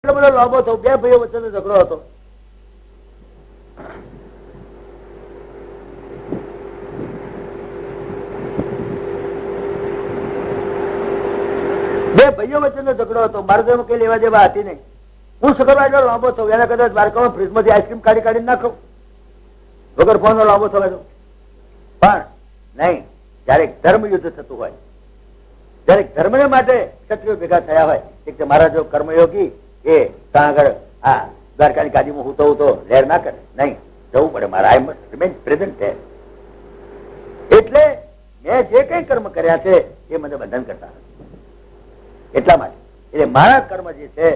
એટલો બધો લાંબો થયો, બે ભાઈઓ વચ્ચેનો ઝઘડો હતો. બે ભાઈઓ વચ્ચેનો ઝઘડો હતો. મારે તો કઈ લેવા દેવા હતી નહીં. હું સગર્ભા એટલો લાંબો થયો, એના કદાચ દ્વારકામાં ફ્રીજમાંથી આઈસ્ક્રીમ કાઢી નાખો વગર ફોનનો લાંબો થવા દો. પણ નહીં, જયારે ધર્મ યુદ્ધ થતું હોય, જયારે ધર્મને માટે ક્ષત્રિયો ભેગા થયા હોય, એક મારા જો કર્મયોગી એ ત્યાં આગળ આ દ્વારકાની ગાદીમાં હું તો લહેર ના કરે, નહીં જવું પડે મારે. આઈ મસ્ટ રિમેન પ્રેઝન્ટ છે. એટલે મેં જે કઈ કર્મ કર્યા છે એ મને બંધન કરતા એટલા માટે. એટલે મારા કર્મ જે છે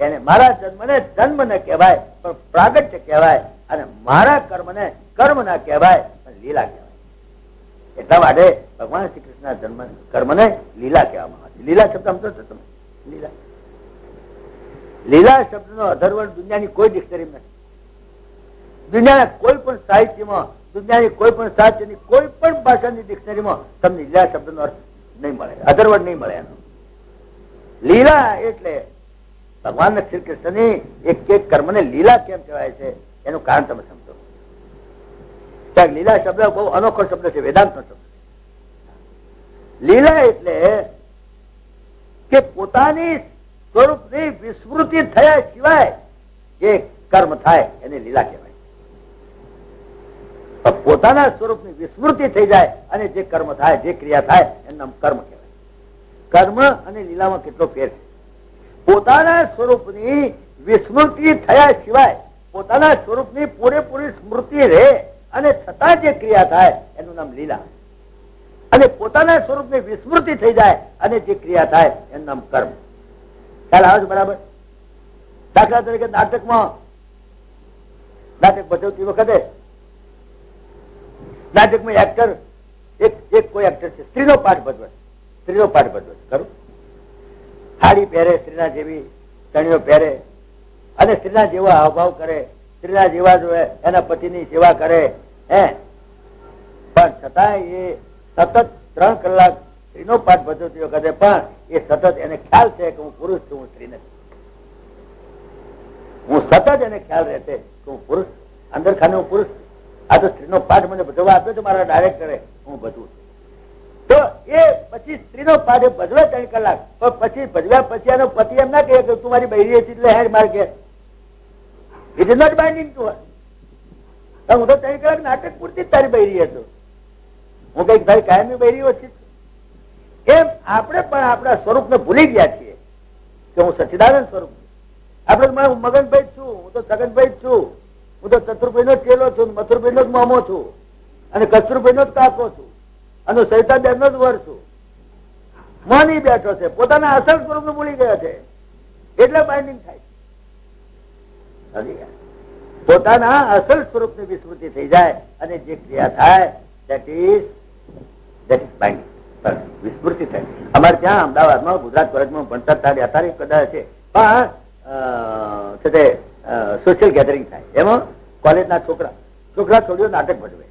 એને મારા જન્મને જન્મ ન કહેવાય પણ પ્રાગટ્ય કહેવાય, અને મારા કર્મને કર્મ ના કહેવાય પણ લીલા કહેવાય. એટલા માટે ભગવાન શ્રી કૃષ્ણના જન્મ કર્મને લીલા કહેવામાં આવે છે. લીલા શબ્દ સમજો છો તમે? લીલા લીલા શબ્દનો અધર્વણ દુનિયાની કોઈ ડિક્શનરી નથી. દુનિયાના કોઈ પણ સાહિત્યમાં, દુનિયાની કોઈ પણ સાહિત્યની કોઈ પણ ભાષાની ડિક્શનરીમાં તમને લીલા શબ્દનો અર્થ નહીં મળે, અધર્વણ નહીં મળે એનો. લીલા એટલે ભગવાન શ્રી કૃષ્ણની એક એક કર્મને લીલા કેમ કહેવાય છે એનું કારણ તમે સમજો. લીલા શબ્દ બહુ અનોખો શબ્દ છે, વેદાંતનો શબ્દ. લીલા એટલે કે પોતાની સ્વરૂપની વિસ્મૃતિ થયા સિવાય જે કર્મ થાય એને લીલા કહેવાય. પોતાના સ્વરૂપની વિસ્મૃતિ થઈ જાય અને જે કર્મ થાય, જે ક્રિયા થાય એનું નામ કર્મ કહેવાય. કર્મ અને લીલામાં કેટલો ફેર છે. પોતાના સ્વરૂપની વિસ્મૃતિ થયા સિવાય, પોતાના સ્વરૂપની પૂરેપૂરી સ્મૃતિ રહે અને છતાં જે ક્રિયા થાય એનું નામ લીલા. અને પોતાના સ્વરૂપની વિસ્મૃતિ થઈ જાય અને જે ક્રિયા થાય એનું નામ કર્મ. ખ્યાલ આવે છે બરાબર? દાખલા તરીકે નાટકમાં નાટક ભજવતી વખતે નાટકમાં એક્ટર એક કોઈ એક્ટર છે, સ્ત્રીનો પાઠ ભજવે, સ્ત્રીનો પાઠ ભજવે ખરું. સાડી પહેરે, સ્ત્રીના જેવી ચણીઓ પહેરે અને સ્ત્રીના જેવો હાવભાવ કરે, સ્ત્રીના જેવા જોવે, એના પતિની સેવા કરે. પણ છતાં એ સતત 3 કલાક સ્ત્રીનો પાઠ ભજવતી વખતે પણ એ સતત એને ખ્યાલ છે કે હું પુરુષ છું, હું સ્ત્રી નથી. હું સતત એને ખ્યાલ રહેશે કે હું પુરુષ, અંદર ખાને હું પુરુષ. આ તો સ્ત્રીનો પાઠ મને ભજવવા આપ્યો છે મારા ડાયરેક્ટરે, હું ભજવું. તો એ પછી સ્ત્રીનો પાઠ એ ભજવે 3 કલાક, પણ પછી ભજવ્યા પછી એનો પતિ એમ ના કહે કે તું મારી બૈરી હતી એટલે હેડ માર કે. It is not binding to her. હું તો 3 કલાક નાટક પૂરતી જ તારી બૈરી હતો, હું કઈક તારી કાયમની બૈરી ઓછી. એમ આપણે પણ આપણા સ્વરૂપને ભૂલી ગયા છીએ કે હું સચ્ચિદાનંદ સ્વરૂપ. આપણે હું મગનભાઈ છું, હું તો સગનભાઈ છું, હું તો ચતુરભાઈ નો ચેલો છું, મથુરભાઈ નો જ મામો છું, અને કસ્તુરભાઈ નો જ કાકો છું, અને સવિતાબેન નો જ વર છું. માની બેઠો છે, પોતાના અસલ સ્વરૂપને ભૂલી ગયો છે એટલે બાઇન્ડિંગ થાય. પોતાના અસલ સ્વરૂપની વિસ્મૃતિ થઈ જાય અને જે ક્રિયા થાય that is બાઇન્ડિંગ, વિસ્મૃતિ થાય. અમારે ત્યાં અમદાવાદમાં ગુજરાત કોલેજમાં ભણતા અત્યારે કદાચ છે, પણ સોશિયલ ગેધરિંગ થાય. એમાં કોલેજના છોકરા છોડીઓ નાટક ભજવે.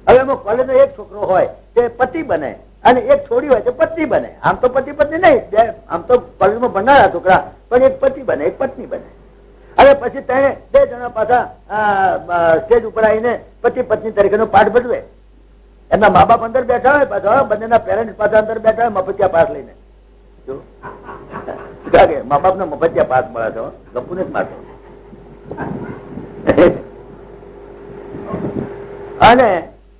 હવે એમાં કોલેજનો એક છોકરો હોય તે પતિ બને અને એક છોડી હોય તે પત્ની બને. આમ તો પતિ પત્ની નહીં, આમ તો કોલેજમાં ભણનારા છોકરા, પણ એક પતિ બને એક પત્ની બને. અને પછી તેને 2 જણા પાછા સ્ટેજ ઉપર આવીને પતિ પત્ની તરીકેનો પાઠ ભજવે. એમના મા બાપ અંદર બેઠા હોય, પાછા બંનેના પેરેન્ટ્સ પાછા અંદર બેઠા હોય મફતિયા પાસ લઈને. મા બાપ ને મફતિયા પાસ મળે છે, ગપુ ને જ મારતો. અને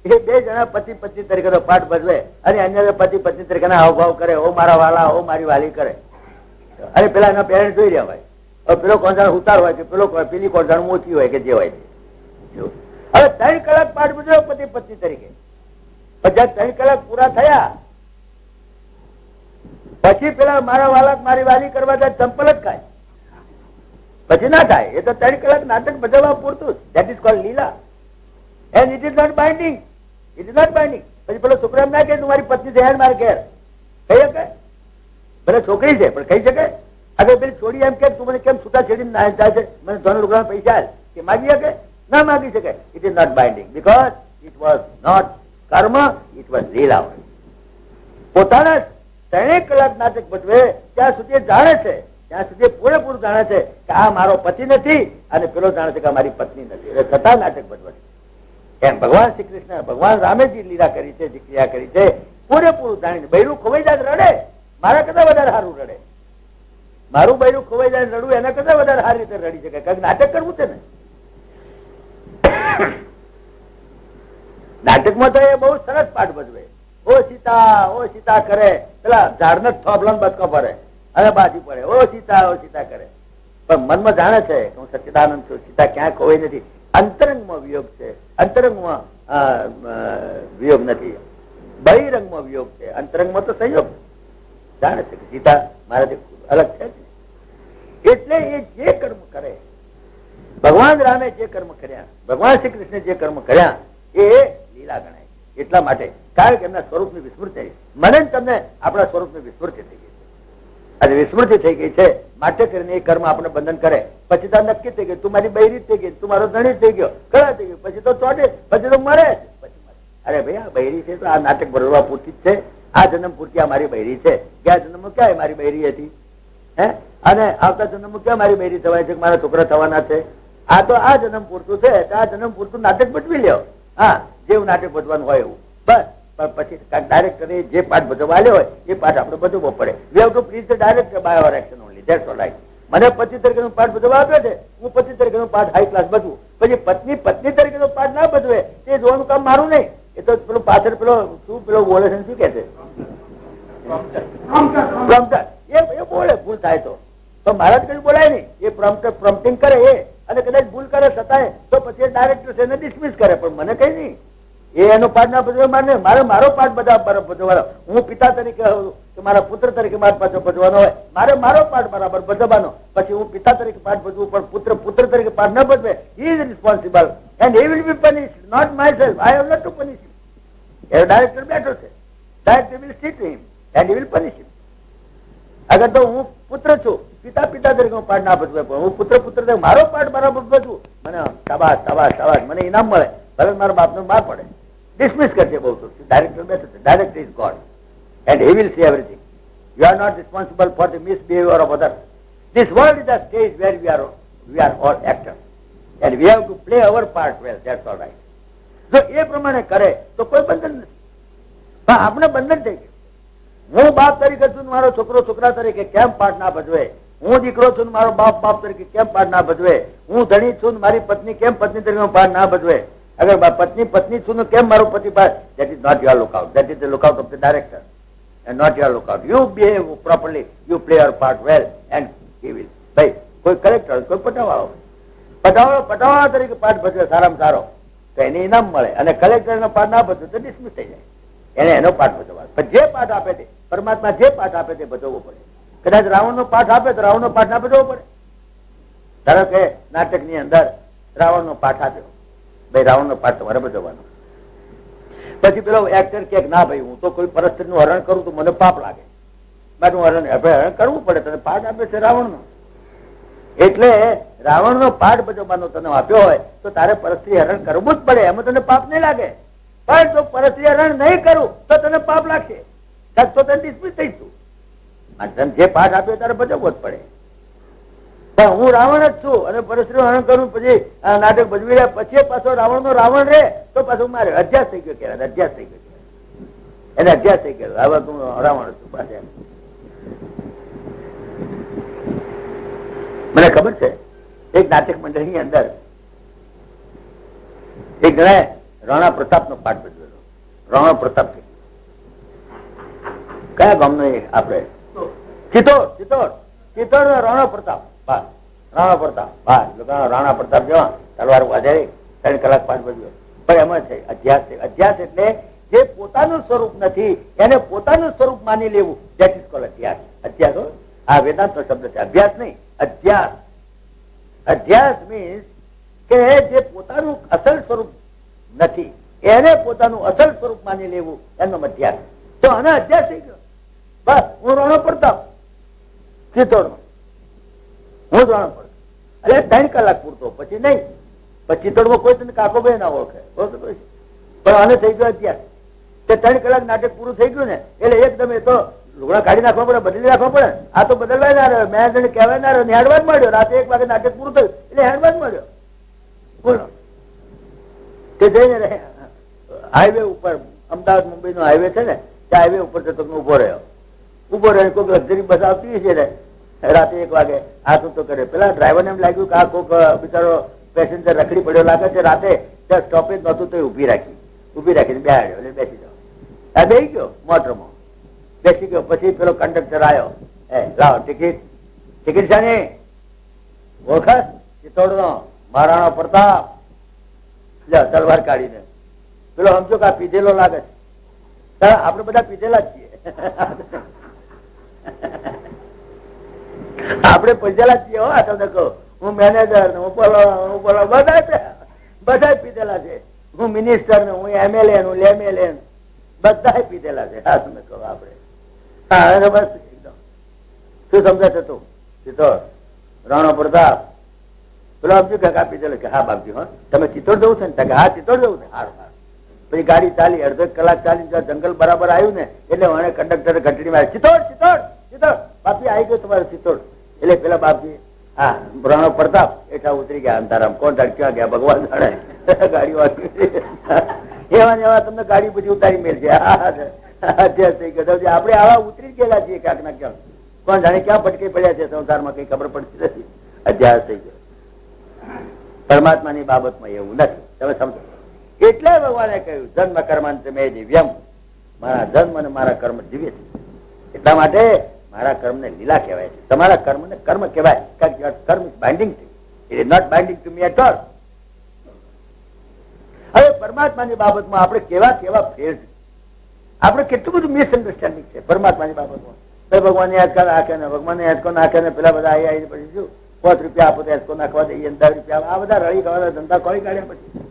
એ 2 જણા પતિ પત્ની તરીકેનો પાઠ ભજવે અને અન્ય પતિ પત્ની તરીકેના હાવભાવ કરે, ઓ મારા વાલા, ઓ મારી વાલી કરે. અને પેલા એના પેરેન્ટ જોઈ રહ્યા હોય. પેલો કોણ ઉતાર હોય કે પેલો પેલી કોણ મોચી હોય કે જે હોય. હવે 3 કલાક પાઠ ભજવ્યો પતિ પત્ની તરીકે. પછી 3 કલાક પૂરા થયા પછી પેલા મારા વાલા મારી વાલી કરવા જાય ચંપલ જ ખાય, પછી ના થાય. એ તો 3 કલાક નાટક ભજવવા પૂરતું. That is called lila and it is not binding. It is not binding. પછી પેલો છોકરો એમ ના કે તું મારી પત્ની છે મારે ઘેર કહી શકે? ભલે છોકરી છે પણ કહી શકે? અગર પેલી છોડી એમ કે તું મને કેમ છૂટા છેડી જાય છે, મને ધન રૂપિયા પૈસા કે માગી શકે? ના માગી શકે. It is not binding because it was not karma, it was lila. પોતાના 3 કલાક નાટક ભજવે ત્યાં સુધી જાણે છે ત્યાં સુધી પૂરેપૂરું જાણે છે કે આ મારો પતિ નથી અને પેલો જાણે છે કે મારી પત્ની નથી, એટલે છતાં નાટક ભજવે છે. એમ ભગવાન શ્રી કૃષ્ણ ભગવાન રામે જે લીલા કરી છે, જે ક્રિયા કરી છે, પૂરેપૂરું જાણીને બૈરું ખોવાઈ જાય રડે, મારા કરતા વધારે સારું રડે. મારું બૈરું ખોવાઈ જાય રડવું એના કરતા વધારે સારી રીતે રડી શકે, કારણ નાટક કરવું છે ને. નાટકમાં તો એ બહુ સરસ પાઠ ભજવે. ઓ સીતા કરે, પેલા ઝાડને થોભલાને બચકો ભરે અને બાજી પડે, ઓ સીતા કરે. પણ મનમાં જાણે છે કે હું સચ્ચિદાનંદ છું, સીતા ક્યાંય ખોવાઈ નથી. અંતરંગમાં વિયોગ છે, અંતરંગમાં વિયોગ નથી, બહિરંગમાં વિયોગ છે, અંતરંગમાં તો સંયોગ. જાણે છે કે સીતા મારાથી અલગ છે. એટલે એ જે કર્મ કરે, ભગવાન રામે જે કર્મ કર્યા, ભગવાન શ્રી કૃષ્ણે જે કર્મ કર્યા એ લીલા ગણાય. એટલા માટે કારણ કે એમના સ્વરૂપની વિસ્મૃતિ, મને તમને આપણા સ્વરૂપની વિસ્મૃતિ થઈ ગઈ છે. અને વિસ્મૃતિ થઈ ગઈ છે માટે કરીને એ કર્મ આપણે બંધન કરે. પછી તો નક્કી થઈ ગયું તું મારી બૈરી થઈ ગઈ, તું મારો ધણી થઈ ગયો, કળા થઈ ગયો, પછી તો ચોટે, પછી તો મરે. અરે ભાઈ આ બૈરી છે તો આ નાટક ભરવા પૂરતી જ છે. આ જન્મ પૂરતી આ મારી બૈરી છે. ગયા જન્મમાં ક્યાં મારી બૈરી હતી? હે? અને આવતા જન્મમાં ક્યાં મારી બૈરી થવાય છે, મારા છોકરા થવાના છે? આ તો આ જન્મ પૂરતું છે, આ જન્મ પૂરતું નાટક ભજવી લ્યો. હા, જેવું નાટક ભજવાનું હોય એવું બસ. પછી ડાયરેક્ટરે જે પાઠ ભજવવા આવ્યો હોય એ પાઠ આપણે ભજવવો પડે. We have to please the director by our action only, that's all. મને પતિ તરીકેનો પાઠ ભજવવા આપ્યો છે, હું પતિ તરીકેનો પાઠ હાઈ ક્લાસ ભજવું. પછી પત્ની તરીકેનો પાઠ ના ભજવે તે જોવાનું કામ મારું નહીં. એ તો પેલું પાછળ પેલો શું પેલો બોલે છે શું કે છે, એ બોલે ભૂલ થાય તો મારા કઈ બોલાય નહીં. એ પ્રોમ્પ્ટિંગ કરે એ, અને કદાચ ભૂલ કરે છતાંય તો પછી ડાયરેક્ટર છે એને ડિસમિસ કરે, પણ મને કઈ નહીં. એ એનો પાઠ ના ભજવે મારે મારો પાઠ બધા ભજવાનો. હું પિતા તરીકે કે મારા પુત્ર તરીકે મારા પાછો ભજવાનો હોય, મારે મારો પાઠ બરાબર ભજવવાનો. પછી હું પિતા તરીકે પાઠ ભજવું, પણ પુત્ર તરીકે પાઠ ન ભજવે, he is responsible and he will be punished, not myself. I have not to punish him. એ ડાયરેક્ટર બેઠો છે, ડાયરેક્ટર વિલ સ્ટીટ him and he will punish him. અગર તો હું પુત્ર છું, પિતા તરીકે હું પાઠ ના ભજવે, પણ હું પુત્ર તરીકે મારો પાઠ બરાબર ભજવું, મને શાબાશ મને ઇનામ મળે, ભલે મારા બાપનો માર પડે. ડિસમિસ કરશે બહુ. ડાયરેક્ટર બેઠો છે, director is god and he will see everything. You are not responsible for the misbehaviour of other. This world is a stage where we are all actors and we have to play our part well. That's all right. જો એ પ્રમાણે કરે તો કોઈ બંધન નથી. પણ આપણે બંધન થઈ ગયું. હું બાપ તરીકે છું, મારો છોકરો છોકરા તરીકે કેમ પાઠ ના ભજવે? હું દીકરો છું, મારો બાપ તરીકે કેમ પાઠ ના ભજવે? હું ધણી છું, મારી પત્ની કેમ પત્ની તરીકે પાઠ ના ભજવે? અગર પત્ની છું કેમ મારો પતિ પાઠ? That is not your lookout. That is the lookout of the director and not your lookout. You behave properly, you play your part well and he will. ભાઈ કોઈ કલેક્ટર, કોઈ પટાવાળા તરીકે પાઠ ભજવે સારામાં સારો તો એને ઇનામ મળે, અને કલેક્ટર નો પાઠ ના ભજવે તો ડિસમિસ થઈ જાય. એને એનો પાઠ ભજવવાનો. પણ જે પાઠ આપે તે પરમાત્મા જે પાઠ આપે તે ભજવવો પડે. કદાચ રાવણ નો પાઠ આપે તો રાવણ નો પાઠ ના ભજવવો પડે. ધારો કે નાટક ની અંદર રાવણ નો પાઠ આપ્યો, ભાઈ રાવણ નો પાઠ તમારે ભજવવાનો. પછી પેલો એક્ટર કે ના ભાઈ હું તો કોઈ પરિસ્થિતિ નું હરણ કરું તો મને પાપ લાગે, મારું હરણ કરવું પડે. તને પાઠ આપે છે રાવણ નો, એટલે રાવણ નો પાઠ ભજવવાનો તને આપ્યો હોય તો તારે પરિસ્થિતિ હરણ કરવું જ પડે, એમાં તને પાપ નહીં લાગે. પણ જો પરિસ્થિતિ હરણ નહીં કરું તો તને પાપ લાગશે, તો તને ડિસમિસ થઈશું. તને જે પાઠ આપ્યો તારે ભજવવો જ પડે. પણ હું રાવણ જ છું અને પરિસ્થિતિ હરણ કરું, પછી નાટક ભજવી રહ્યા, પછી પાછો રાવણ નો રાવણ રે તો પાછું મારે અધ્યાસ થઈ ગયો. કહેવાય અધ્યાસ થઈ ગયો, એને અધ્યાસ થઈ ગયો. હવે તું રાવણ છું પાછા. મને ખબર છે એક નાટક મંડળ ની અંદર એક જણાએ રાણા પ્રતાપ નો પાઠ ભજવેલો. રાણા પ્રતાપ કયા ગામનો? આપણે ચિત્તોડ રાણા પ્રતાપ. રાણા પ્રતાપ જેવા તલવાર વાજારી 3 કલાક પાઠ ભજવ્યો. પણ એમાં છે અધ્યાસ. અધ્યાસ એટલે જે પોતાનું સ્વરૂપ નથી એને પોતાનું સ્વરૂપ માની લેવું. ધેટ ઇઝ કોલ્ડ અધ્યાસ. અધ્યાસ આ વેદાંત નો શબ્દ છે, અભ્યાસ નહીં, અધ્યાસ. અધ્યાસ મીન્સ કે જે પોતાનું અસલ સ્વરૂપ નથી એને પોતાનું અસલ સ્વરૂપ માની લેવું, એનો અધ્યાસ. તો આને અધ્યાસ થઈ ગયો. બસ હું રાણો પ્રતાપ ચિત્તોડ, હું જ રાણો પ્રતાપ. એટલે 3 કલાક પૂરતો, પછી નહીં. પછી ચિત્તોડમાં કોઈ તને કાકોભાઈ ના ઓળખે, પણ આને થઈ ગયો અધ્યાસ. તે 3 કલાક નાટક પૂરું થઈ ગયું ને એટલે એકદમ એ તો લુગડા કાઢી નાખવા પડે, બદલી નાખવા પડે. આ તો બદલવાય ના રહ્યો, મેં જઈને કહેવાય ના રહ્યો, હેડવાજ મળ્યો. રાતે 1 વાગે નાટક પૂરું થયું એટલે હેડવાજ મળ્યો. બોલો તે જઈને હાઈવે ઉપર, અમદાવાદ મુંબઈ નો હાઈવે છે ને, ત્યાં હાઈવે ઉપર જતો ઉભો રહ્યો. ઉભો રહ્યો, કોઈ લક્ઝરી બસ આવતી છે ને રાતે 1 વાગે, આ તો કરે. પેલા ડ્રાઈવર ને એમ લાગ્યું કે આ કોઈક બિચારો પેસેન્જર રખડી પડ્યો લાગે છે. રાતે ત્યાં સ્ટોપેજ નહોતું તો ઉભી રાખીને બેહાડ્યો એટલે બેસી જાઓ. આ બેસી ગયો મોટરમાં, બેસી ગયો. પછી પેલો કંડક્ટર આવ્યો, લાવો ટિકિટ શાની ઓળખાશ? ચિત્તોડ નો મહારાણા પ્રતાપ. તલવાર કાઢીને પેલો સમજો કે આ પીધેલો લાગે છે. આપડે બધા પીધેલા જ છીએ, આપડે પૈસેલા જ છીએ. હો તમને કહું, હું મેનેજર ને હું બોલો બધા પીધેલા છે. હું મિનિસ્ટર ને હું MLA નું લેમેલે બધા પીધેલા છે. હા તમે કહો આપડે. હા બસ એકદમ શું સમજે છે તું? ચિત્તોડ રાણો પ્રતાપ પેલો સમજ્યું કે પીધેલો કે હા બાપજી હા તમે ચિત્તોડ જવું છે ને? હા ચિત્તોડ જવું છે. સારું સારું. પછી ગાડી ચાલી, અડધો કલાક ચાલી, જંગલ બરાબર આવ્યું ને એટલે મને કંડક્ટરે ઘંટડી મારી, ચિત્તોડ ચિત્તોડ ચિત્તોડ બાપજી આવી ગયો તમારો ચિત્તોડ. એટલે પેલા બાપજી હા રાણો પ્રતાપ એઠા ઉતરી ગયા અંધારામ. કોણ જાણે ક્યાં ગયા ભગવાન જાણે. ગાડીઓ એવા તમને ગાડી બધી ઉતારી મેળશે. અધ્યાસ થઈ ગયો. આપડે આવા ઉતરી ગયેલા છીએ ક્યાંક ના ક્યાંક. કોણ જાણે ક્યાં ભટકી પડ્યા છે સંસારમાં, કઈ ખબર પડતી નથી. અધ્યાસ થઈ ગયો. પરમાત્માની બાબતમાં એવું નથી, તમે સમજો. એટલે ભગવાને કહ્યું જન્મ કર્માંત મે દિવ્યમ, મારા જન્મ અને મારા કર્મ દિવ્ય છે. એટલા માટે મારા કર્મ ને લીલા કહેવાય છે. તમારા કર્મ ને કર્મ કહેવાય. Karma is binding to, it is not binding to me at all. હવે પરમાત્માની બાબતમાં આપણે કેવા ફેર છે, આપણે કેટલું બધું મિસઅન્ડરસ્ટેન્ડિંગ છે પરમાત્માની બાબતમાં. ભગવાન યાદ કર નાખે ને, ભગવાન યાદ કરો નાખે ને, પેલા બધા આવી પછી શું 5 રૂપિયા આપો તો યાદ નાખવા દઈએ, 10 રૂપિયા, આ બધા રળી ખાવાના ધંધા કોઈ કાઢ્યા. પછી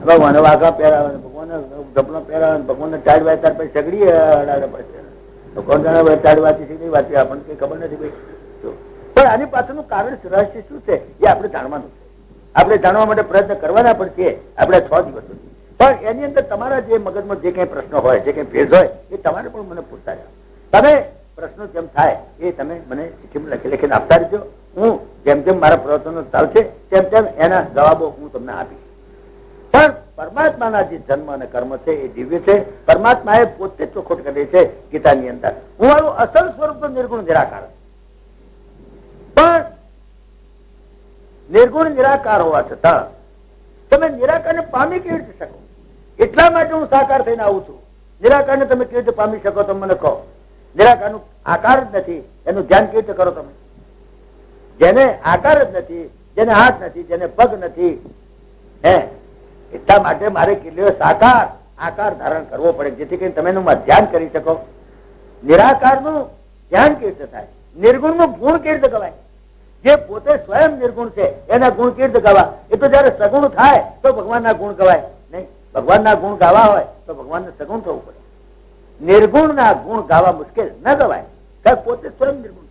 ભગવાન વાઘા પહેરાવે, ભગવાન ઢપલો પહેરાવે, ભગવાન ટાળ વાય ત્યાર પછી સગડી અડાડે પડશે. કોણ જાણે ટાળ વાંચી છે નહીં વાંચી આપણને કઈ ખબર નથી ભાઈ. પણ આની પાછળનું કારણ રહસ્ય શું છે એ આપણે જાણવાનું છે. આપણે જાણવા માટે પ્રયત્ન કરવાના પણ છીએ આપણે 6 દિવસ સુધી. પણ એની અંદર તમારા જે મગજમાં જે કઈ પ્રશ્નો હોય, જે કઈ ભેદ હોય એ તમારે પણ મને પૂછતા જાઓ. તમે પ્રશ્નો જેમ થાય એ તમે મને ચિઠ્ઠીમાં લખીને આપતા રહેજો. હું જેમ જેમ મારા પ્રવચનો ચાલશે તેમ તેમ એના જવાબો હું તમને આપીશ. પણ પરમાત્માના જે જન્મ અને કર્મ છે એ દિવ્ય છે. પરમાત્મા એ પોતે ચોખવટ કરી છે ગીતાની અંદર. હું મારું અસલ સ્વરૂપ તો નિર્ગુણ નિરાકાર, પણ નિર્ગુણ નિરાકાર હોવા છતાં તમે નિરાકારને પામી કેવી રીતે શકો? એટલા માટે હું સાકાર થઈને આવું છું. નિરાકારને તમે કેવી રીતે પામી શકો? તમે મને કહો. નિરાકારનું આકાર જ નથી, એનું ધ્યાન કેવી રીતે કરો તમે? જેને આકાર જ નથી, જેને હાથ નથી, જેને પગ નથી, એટલા માટે મારે કેટલો સાકાર આકાર ધારણ કરવો પડે જેથી કરીને તમે એનું ધ્યાન કરી શકો. નિરાકારનું ધ્યાન કેવી રીતે થાય? નિર્ગુણનું ગુણ કેવી રીતે ગવાય? જે પોતે સ્વયં નિર્ગુણ છે એના ગુણ કેવી રીતે ગાવા? એ તો જયારે સગુણ થાય તો ભગવાનના ગુણ ગવાય નહીં. ભગવાનના ગુણ ગાવા હોય તો ભગવાનને સગુણ થવું પડે. નિર્ગુણના ગુણ ગાવા મુશ્કેલ ન ગવાય, કારણ પોતે સ્વયં નિર્ગુણ.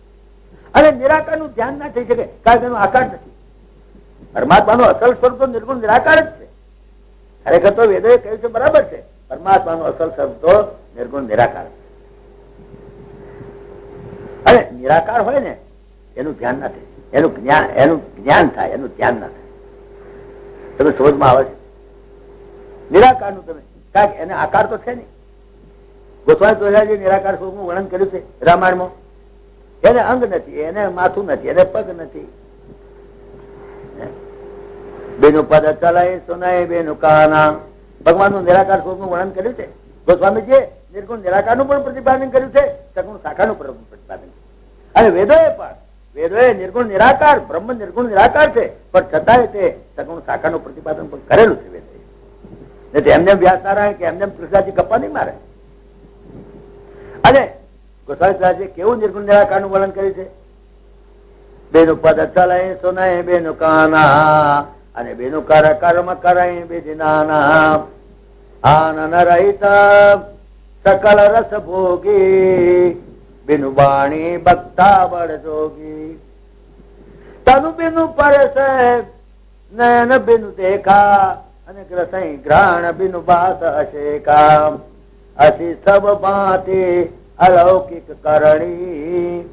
અને નિરાકારનું ધ્યાન ના થઈ શકે કારણ કે એનો આકાર નથી. પરમાત્માનું અસલ સ્વરૂપ તો નિર્ગુણ નિરાકાર જ છે. ખરેખર તો વેદોએ કહ્યું છે બરાબર છે, પરમાત્માનું અસલ સ્વરૂપ તો નિર્ગુણ નિરાકાર છે. અને નિરાકાર હોય ને એનું ધ્યાન ના થાય, એનું જ્ઞાન થાય, એનું ધ્યાન ના થાય. તમે શોધમાં આવે છે નિરાકાર નું, તમે કારણ કે એને આકાર તો છે નહીં. ગોસ્વામી તુલસીદાસજી નિરાકાર સ્વરૂપનું વર્ણન કર્યું છે રામાયણમાં. એને અંગ નથી, એને માથું નથી, એને પગ નથી. બેનું પદ ચલાય સુનાય બેનું કાના, ભગવાનનું નિરાકાર સ્વરૂપનું વર્ણન કર્યું છે ગોસ્વામીજીએ. નિર્ગુણ નિરાકારનું પણ પ્રતિપાદન કર્યું છે, સગુણ શાખાનું પ્રતિપાદન. અને વેદોએ નિર્ગુણ નિરાકાર, બ્રહ્મ નિર્ગુણ નિરાકાર છે, પણ છતાંય તે સગુણ શાખાનું પ્રતિપાદન પણ કરેલું છે વેદોએ. નથી એમને વ્યાસ નારાયણ કે એમને કૃષ્ણાજી ગપ્પા નહીં મારે. અને ગોસ્વામી કેવું નિર્ગુણ નિરાકારનું વર્ણન કર્યું છે? બેનું પદ ચલાય સુનાય બેનું કાના, અને બેનું કર્મ કરાય બેદી નાના, આનંદ રહિત સકલ રસ ભોગી, બેનું વાણી બક્તા બળ જોગી. તનુ બેનું પરસે નયન બેનું દેખા, અને ગ્રસઈ ગ્રાણ બેનું બાત અશેકા, અસી સબ ભાંતિ અલૌકિક કરણી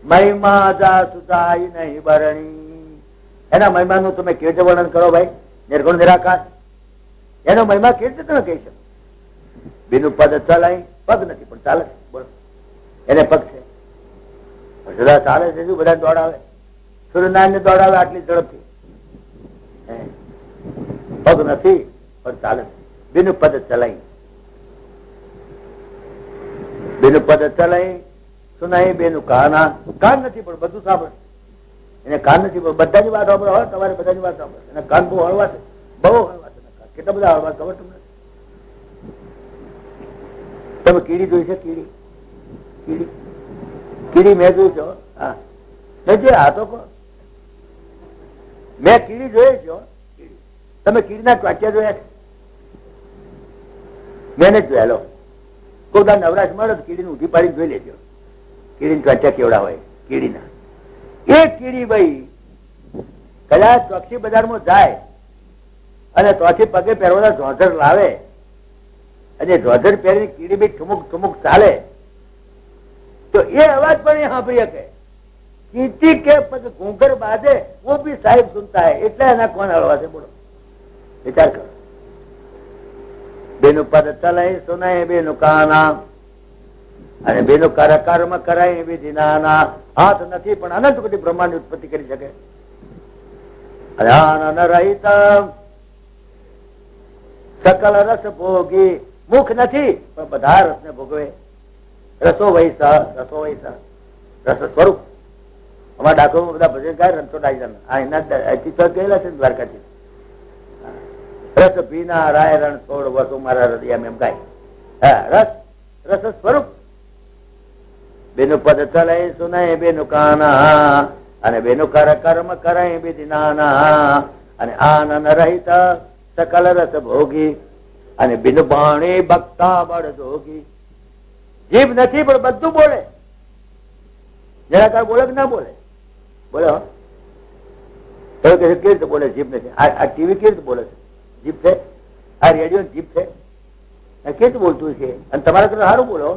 મહિમા જાસુ જાય નહીં બરણી. એના મહિમાનું તમે કેવી રીતે વર્ણન કરો ભાઈ? નિર્ગુણ નિરાકાર એનો મહિમા કેવી રીતે તમે કહી શકો? બીનું પદ ચલાય, પગ નથી પણ ચાલે છે. બોલો, એને પગ છે, સદા ચાલે છે. શું બધા દોડાવે? સૂર્યનારાયણ ને દોડાવે આટલી ઝડપથી? પગ નથી પણ ચાલે છે. બીનું પદ ચલાય, બેનું પદ ચલાય સુનાય. બેનું કાના, કાન નથી પણ બધું સાંભળે. એને કાન નથી પણ બધાની વાત સાંભળે. હોય તમારે બધાની વાત સાંભળે. એને કાન બહુ હળવા છે, બહુ હળવા છે. કેટલા બધા હળવા ખબર તમને? તમે કીડી જોઈ છે? કીડી કીડી કીડી મેં જોઈ છો? હા, મેં આ તો મેં કીડી જોઈ છો. તમે કીડીના વાક્યા જોયા છે? મેં જ જોયા. લો કોદા નવરાશ મળે કીડીને ઉઠી પાડીને જોઈ લેજો. કીડી ત્વચા કેવડા હોય કીડીના. એ કીડી ભાઈ કદાચ ચોકસી બજારમાં જાય અને ચોથી પગે પહેરવાના ઝોઝર લાવે અને ઝોઝર પહેરીને કીડી બી ઠુમુક ઠુમુક ચાલે તો એ અવાજ પણ એ સાંભળી શકે. કીટી કે પછી ઘૂંઘર બાજે वो भी સાહેબ સુનતા હૈ. એટલે એના કોણ હળવા છે? બોલો, વિચાર કરો. બેનું પદ ચલાય સુનાય બેનું કાના અને બેનું કર્મ કરાય વિધિ નાના. હાથ નથી પણ અનંત કોટી બ્રહ્માંડ ની ઉત્પત્તિ કરી શકે. આનંદ રહિત સકલ રસ ભોગી. મુખ નથી પણ બધા રસ ને ભોગવે. રસો વૈસા, રસો વૈસા રસ સ્વરૂપ. અમારા ડાકોરમાં બધા ભજન ગાય રણછોડાઈ એના ગયેલા છે દ્વારકાથી. રસ પીના રાય રણ છોડ વસુ મારા હૃદય એમ ગાય. રસ રસ સ્વરૂપ. બેનું પદ ચલાય સુનાય બેનું કાના અને બેનું કર્મ કરાય વિધિ નાના અને આનંદ રહિત સકલ રસ ભોગી અને બિન બાણી ભક્તા બળ જોગી. જીભ નથી પણ બધું બોલે. જરાકાર બોલે કે ના બોલે? બોલે. કેવી રીતે બોલે? જીભ નથી. આ ટીવી કેવી રીતે બોલે છે? જીભ છે. આ રેડિયો જીભ છે. કેવી રીતે બોલતું છે? અને તમારે તમે સારું બોલો.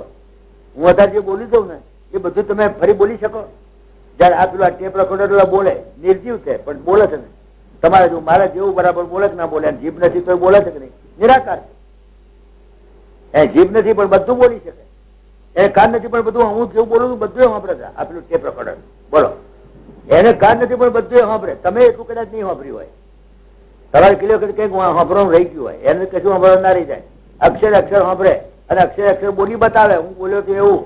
હું અત્યારે જે બોલી દઉં ને એ બધું તમે ફરી બોલી શકો. જયારે આ પેલું ટેપ રેકોર્ડર બોલે નિર્જીવ છે પણ બોલે છે ને. તમારે જો મારે જેવું બરાબર બોલે કે ના બોલે. જીભ નથી તો બોલે છે કે નહીં? નિરાકાર છે. એ જીભ નથી પણ બધું બોલી શકે. એને કાન નથી પણ બધું હું જેવું બોલું છું બધું સાંભળે છે. આ પેલું ટેપ રેકોર્ડર બોલો. એને કાન નથી પણ બધું સાંભળે. તમે એટલું કદાચ નહીં સાંભળ્યું હોય. તમારે કિલો કઈક સાંભળવાનું રહી ગયું હોય. એને કશું સાંભળવા ના રહી જાય. અક્ષર અક્ષર સાંભળે અને અક્ષર અક્ષર બોલી બતાવે. હું બોલ્યો તો એવું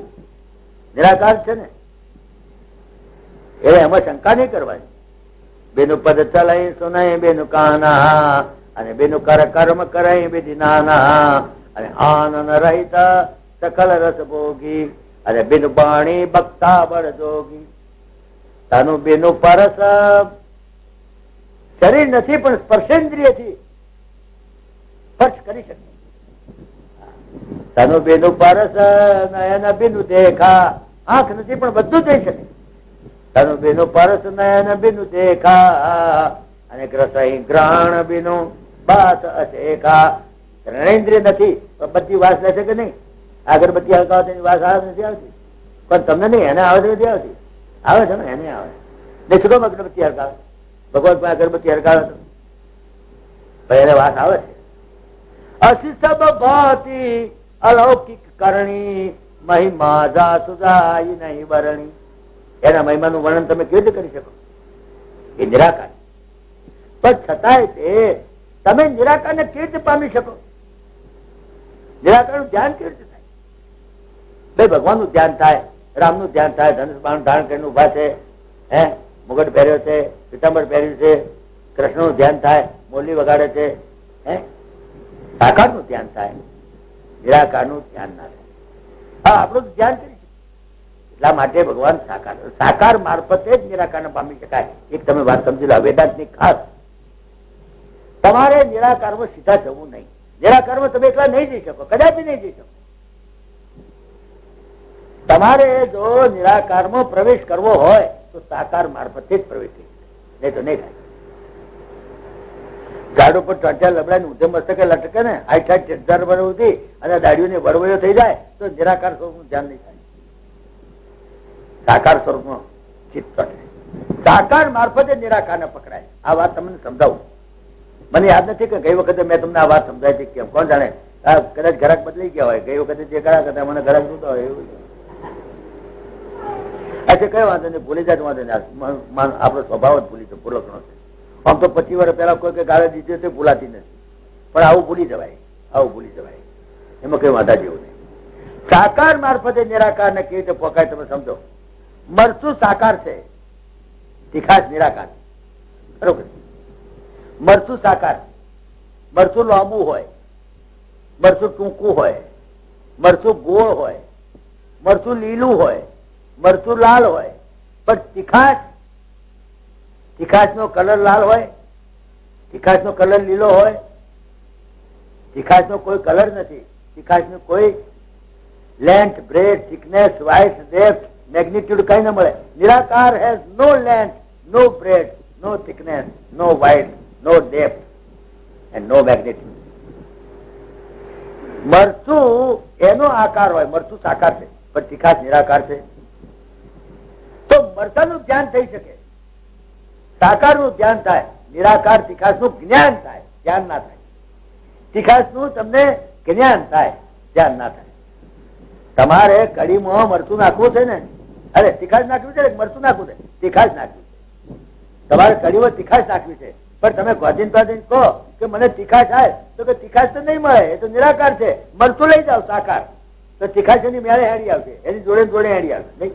નિરાકાર છે ને. એટલે એમાં શંકા નહીં કરવાની. બેનું પદ ચલાય સુનાય બેનું કાના અને બેનું કર્મ કરાય વિધિ નાના અને આનંદ રહિત સકલ રસ ભોગી અને બેનું બાણી ભક્તા બળ જોગી. તાનું બેનું પરસ શરીર નથી પણ સ્પર્શેન્દ્રિયથી સ્પર્શ કરી શકે. તાનું બેનું પરસ નયન બેનું દેખા. આંખ નથી પણ બધું થઈ શકે. તાનું બેનું પરસ નયન બેનું દેખા અને ગ્રસઈ ગ્રહણ બેનું બાસ અશેખા. ગ્રહણેન્દ્રિય નથી પણ બધી વાસ લે છે કે નહીં? અગરબત્તી હલકાવે તેની વાસ આવે નથી આવતી? પણ તમને નહીં, એને આવે નથી આવતી? આવે છે ને, એને આવે. ને શું કામ અગરબત્તી હલકાવે? ભગવાન પણ અગરબત્તી હલકાવે તો ભાઈ એને વાસ આવે છે. અશિષબ ભાતી અલૌકિક કરણી મહિમા જાસુ જાય નહીં બરણી. એના મહિમાનું વર્ણન તમે કેવી રીતે કરી શકો? એ નિરાકાર. પણ છતાંય તે તમે નિરાકારને કેવી રીતે પામી શકો? નિરાકારનું ધ્યાન કેવી રીતે થાય? ભાઈ ભગવાનનું ધ્યાન થાય, રામનું ધ્યાન થાય, ધનુષ બાણ ધારણ કરીને ઉભા છે, હે મુગટ પહેર્યો છે, પીતાંબર પહેર્યું છે, કૃષ્ણનું ધ્યાન થાય, મોરલી વગાડે છે. હે સાકારનું ધ્યાન થાય, નિરાકારનું ધ્યાન ના થાય. હા, આપણું ધ્યાન કરી એટલા માટે ભગવાન સાકાર. સાકાર મારફતે જ નિરાકારને પામી શકાય. એક તમે વાત સમજી લો, વેદાંતની ખાસ. તમારે નિરાકારમાં સીધા જવું નહીં. નિરાકારમાં તમે એકલા નહીં જઈ શકો, કદાચ નહીં જઈ શકો. તમારે જો નિરાકારમાં પ્રવેશ કરવો હોય તો સાકાર મારફતે જ પ્રવેશ થઈ શકે, નહીં તો નહીં થાય. ઝાડ ઉપર ચોંટ્યા લબડા ઊંધે મસ્તકે લટકે ને 60,000 વર્ષ સુધી અને દાડીઓને વરવયો થઈ જાય તો નિરાકાર સ્વરૂપનું ધ્યાન નહીં થાય. સાકાર સ્વરૂપનો ચિત્ત ચોટે. સાકાર મારફતે નિરાકારને પકડાય. આ વાત તમને સમજાવું. મને યાદ નથી કે ગઈ વખતે મેં તમને આ વાત સમજાય છે કેમ, કોણ જાણે. કદાચ ઘરાક બદલાઈ ગયા હોય, ગઈ વખતે જે ઘરાક હતા મને ઘરાક જોતા હોય એવું. એટલે કઈ વાંધો નહીં, ભૂલી જાય વાંધો નહીં. આપણો સ્વભાવ જ ભૂલી જાય, ભૂલકણો છે. આમ તો 25 વર્ષ પહેલા કોઈ કે ગાળે દીધી તે ભૂલાતી નથી, પણ આવું ભૂલી જવાય, આવું ભૂલી જવાય, એમાં કઈ વાંધા જેવું નહીં. સાકાર મારફતે નિરાકાર ને કેવી રીતે પોકાય તમે સમજો. મરચું સાકાર છે, તીખાશ નિરાકાર. બરોબર. મરચું સાકાર, મરચું લાંબુ હોય, મરચું ટૂંકું હોય, મરચું ગોળ હોય, મરચું લીલું હોય, મરચું લાલ હોય, પણ તીખાશ, તીખાશ નો કલર લાલ હોય, તીખાશ નો કલર લીલો હોય, તીખાશ નો કોઈ કલર નથી. તીખાશ નો કોઈ length, breadth, thickness, wide, depth, magnitude કઈ ના મળે. Nirakar has no length, no breadth, no thickness, no wide, no depth and no magnitude. મરચું એનો આકાર હોય, મરચું સાકાર છે પણ તીખાશ નિરાકાર છે. તો મરચાનું ધ્યાન થઈ શકે, સાકાર નું ધ્યાન થાય, નિરાકાર તીખાશ નું જ્ઞાન થાય, ધ્યાન ના થાય. તીખાશ નું તમને જ્ઞાન થાય, ધ્યાન ના થાય. તમારે કઢીમાં મરચું નાખવું છે ને, અરે તીખાશ નાખવી છે, મરચું નાખવું છે, તીખાશ નાખવી છે. તમારે કઢીમાં તીખાશ નાખવી છે, પણ તમે ગોધીન કહો કે મને તીખાશ થાય, તો કે તીખાશ તો નહીં મળે, એ તો નિરાકાર છે. મરચું લઈ જાઓ સાકાર, તો તીખાશ એની મેળે હેડી આવશે, એની જોડે જોડે હેડી આવશે. નહીં,